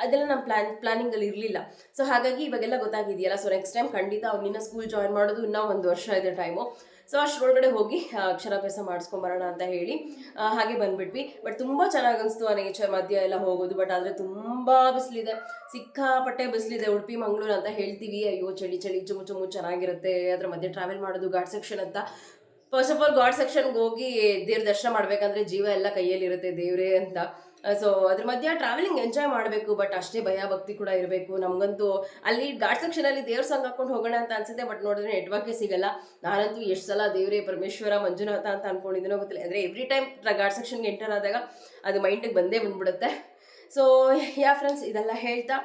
ಅದೆಲ್ಲ ನಮ್ಮ ಪ್ಲಾನಿಂಗಲ್ಲಿ ಇರಲಿಲ್ಲ. ಸೊ ಹಾಗಾಗಿ ಇವಾಗೆಲ್ಲ ಗೊತ್ತಾಗಿದೆಯಲ್ಲ, ಸೊ ನೆಕ್ಸ್ಟ್ ಟೈಮ್ ಖಂಡಿತ ಅವ್ನಿನ್ನ ಸ್ಕೂಲ್ ಜಾಯಿನ್ ಮಾಡೋದು ಇನ್ನೂ 1 ವರ್ಷ ಇದೆ ಟೈಮು. ಸೊ ಅಷ್ಟರೊಳಗಡೆ ಹೋಗಿ ಅಕ್ಷರಾಭ್ಯಾಸ ಮಾಡಿಸ್ಕೊಂಬರೋಣ ಅಂತ ಹೇಳಿ ಹಾಗೆ ಬಂದ್ಬಿಟ್ವಿ. ಬಟ್ ತುಂಬ ಚೆನ್ನಾಗಿ ಅನಿಸ್ತು ಆ ನೇಚರ್ ಮಧ್ಯ ಎಲ್ಲ ಹೋಗೋದು. ಬಟ್ ಆದರೆ ತುಂಬ ಬಿಸಿಲಿದೆ, ಸಿಕ್ಕಾಪಟ್ಟೆ ಬಿಸಿಲಿದೆ. ಉಡುಪಿ ಮಂಗಳೂರು ಅಂತ ಹೇಳ್ತೀವಿ, ಅಯ್ಯೋ ಚಳಿ ಚಳಿ ಚುಮು ಚುಮು ಚೆನ್ನಾಗಿರುತ್ತೆ, ಅದ್ರ ಮಧ್ಯೆ ಟ್ರಾವೆಲ್ ಮಾಡೋದು ಘಾಟ್ ಸೆಕ್ಷನ್ ಅಂತ. ಫಸ್ಟ್ ಆಫ್ ಆಲ್ ಘಾಟ್ ಸೆಕ್ಷನ್ಗೆ ಹೋಗಿ ದೇವ್ರ ದರ್ಶನ ಮಾಡ್ಬೇಕಂದ್ರೆ ಜೀವ ಎಲ್ಲ ಕೈಯಲ್ಲಿರುತ್ತೆ ದೇವ್ರೇ ಅಂತ. ಸೊ ಅದ್ರ ಮಧ್ಯ ಟ್ರಾವೆಲಿಂಗ್ ಎಂಜಾಯ್ ಮಾಡಬೇಕು, ಬಟ್ ಅಷ್ಟೇ ಭಯ ಭಕ್ತಿ ಕೂಡ ಇರಬೇಕು. ನಮಗಂತೂ ಅಲ್ಲಿ ಘಾಟ್ ಸೆಕ್ಷನಲ್ಲಿ ದೇವ್ರ ಸಾಂಗ್ ಹಾಕೊಂಡು ಹೋಗೋಣ ಅಂತ ಅನ್ಸುತ್ತೆ, ಬಟ್ ನೋಡಿದ್ರೆ ನೆಟ್ವರ್ಕೇ ಸಿಗಲ್ಲ. ನಾನಂತೂ ಎಷ್ಟು ಸಲ ದೇವರೇ ಪರಮೇಶ್ವರ ಮಂಜುನಾಥ ಅಂತ ಅನ್ಕೊಂಡಿದ್ದೀನೋ ಗೊತ್ತಿಲ್ಲ, ಅಂದರೆ ಎವ್ರಿ ಟೈಮ್ ಘಾಟ್ ಸೆಕ್ಷನ್ಗೆ ಎಂಟರ್ ಆದಾಗ ಅದು ಮೈಂಡಿಗೆ ಬಂದ್ಬಿಡುತ್ತೆ. ಸೊ ಯಾ ಫ್ರೆಂಡ್ಸ್, ಇದೆಲ್ಲ ಹೇಳ್ತಾ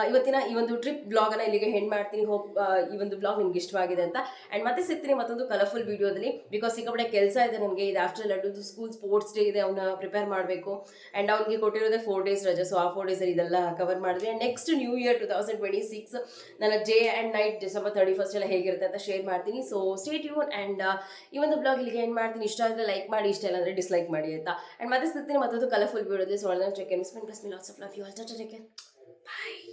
ಇವತ್ತಿನ ಈ ಒಂದು ಟ್ರಿಪ್ ಬ್ಲಾಗನ್ನು ಇಲ್ಲಿಗೆ ಹೆಂಡ್ ಮಾಡ್ತೀನಿ. ಹೋಪ್ ಈ ಒಂದು ಬ್ಲಾಗ್ ನಿಮ್ಗೆ ಇಷ್ಟವಾಗಿದೆ ಅಂತ. ಆ್ಯಂಡ್ ಮತ್ತೆ ಸಿಗ್ತೀನಿ ಮತ್ತೊಂದು ಕಲರ್ಫುಲ್ ವೀಡಿಯೋದಲ್ಲಿ, ಬಿಕಾಸ್ ಸಿಕ್ಕಾಪಟ್ಟೆ ಕೆಲಸ ಇದೆ ನನಗೆ. ಇದು after laddu school sports day ಇದೆ, ಅವನ್ನ ಪ್ರಿಪೇರ್ ಮಾಡಬೇಕು. ಆ್ಯಂಡ್ ಅವ್ನಿಗೆ ಕೊಟ್ಟಿರೋದೇ 4 days ರಜೆ, ಸೊ ಆ 4 days ಇದೆಲ್ಲ ಕವರ್ ಮಾಡಿದ್ವಿ. ಆ್ಯಂಡ್ ನೆಕ್ಸ್ಟ್ ನ್ಯೂ ಇಯರ್ 2026 ನನ್ನ ಡೇ ಆ್ಯಂಡ್ ನೈಟ್ ಡಿಸೆಂಬರ್ 31 ಎಲ್ಲ ಹೇಗಿರುತ್ತೆ ಅಂತ ಶೇರ್ ಮಾಡ್ತೀನಿ. So stay tune. ಆ್ಯಂಡ್ ಈ ಒಂದು ಬ್ಲಾಗ್ ಇಲ್ಲಿಗೆ ಹೆಂಡ್ ಮಾಡ್ತೀನಿ. ಇಷ್ಟ ಆದರೆ ಲೈಕ್ ಮಾಡಿ, ಇಷ್ಟ ಇಲ್ಲ ಅಂದರೆ ಡಿಸ್ಲೈಕ್ ಮಾಡಿ ಆಯಿತಾ. ಆ್ಯಂಡ್ ಮತ್ತೆ ಸಿಗ್ತೀನಿ ಮತ್ತೊಂದು ಕಲರ್ಫುಲ್ ವೀಡಿಯೋದಲ್ಲಿ. So check miss lots of love you all. Take care, bye.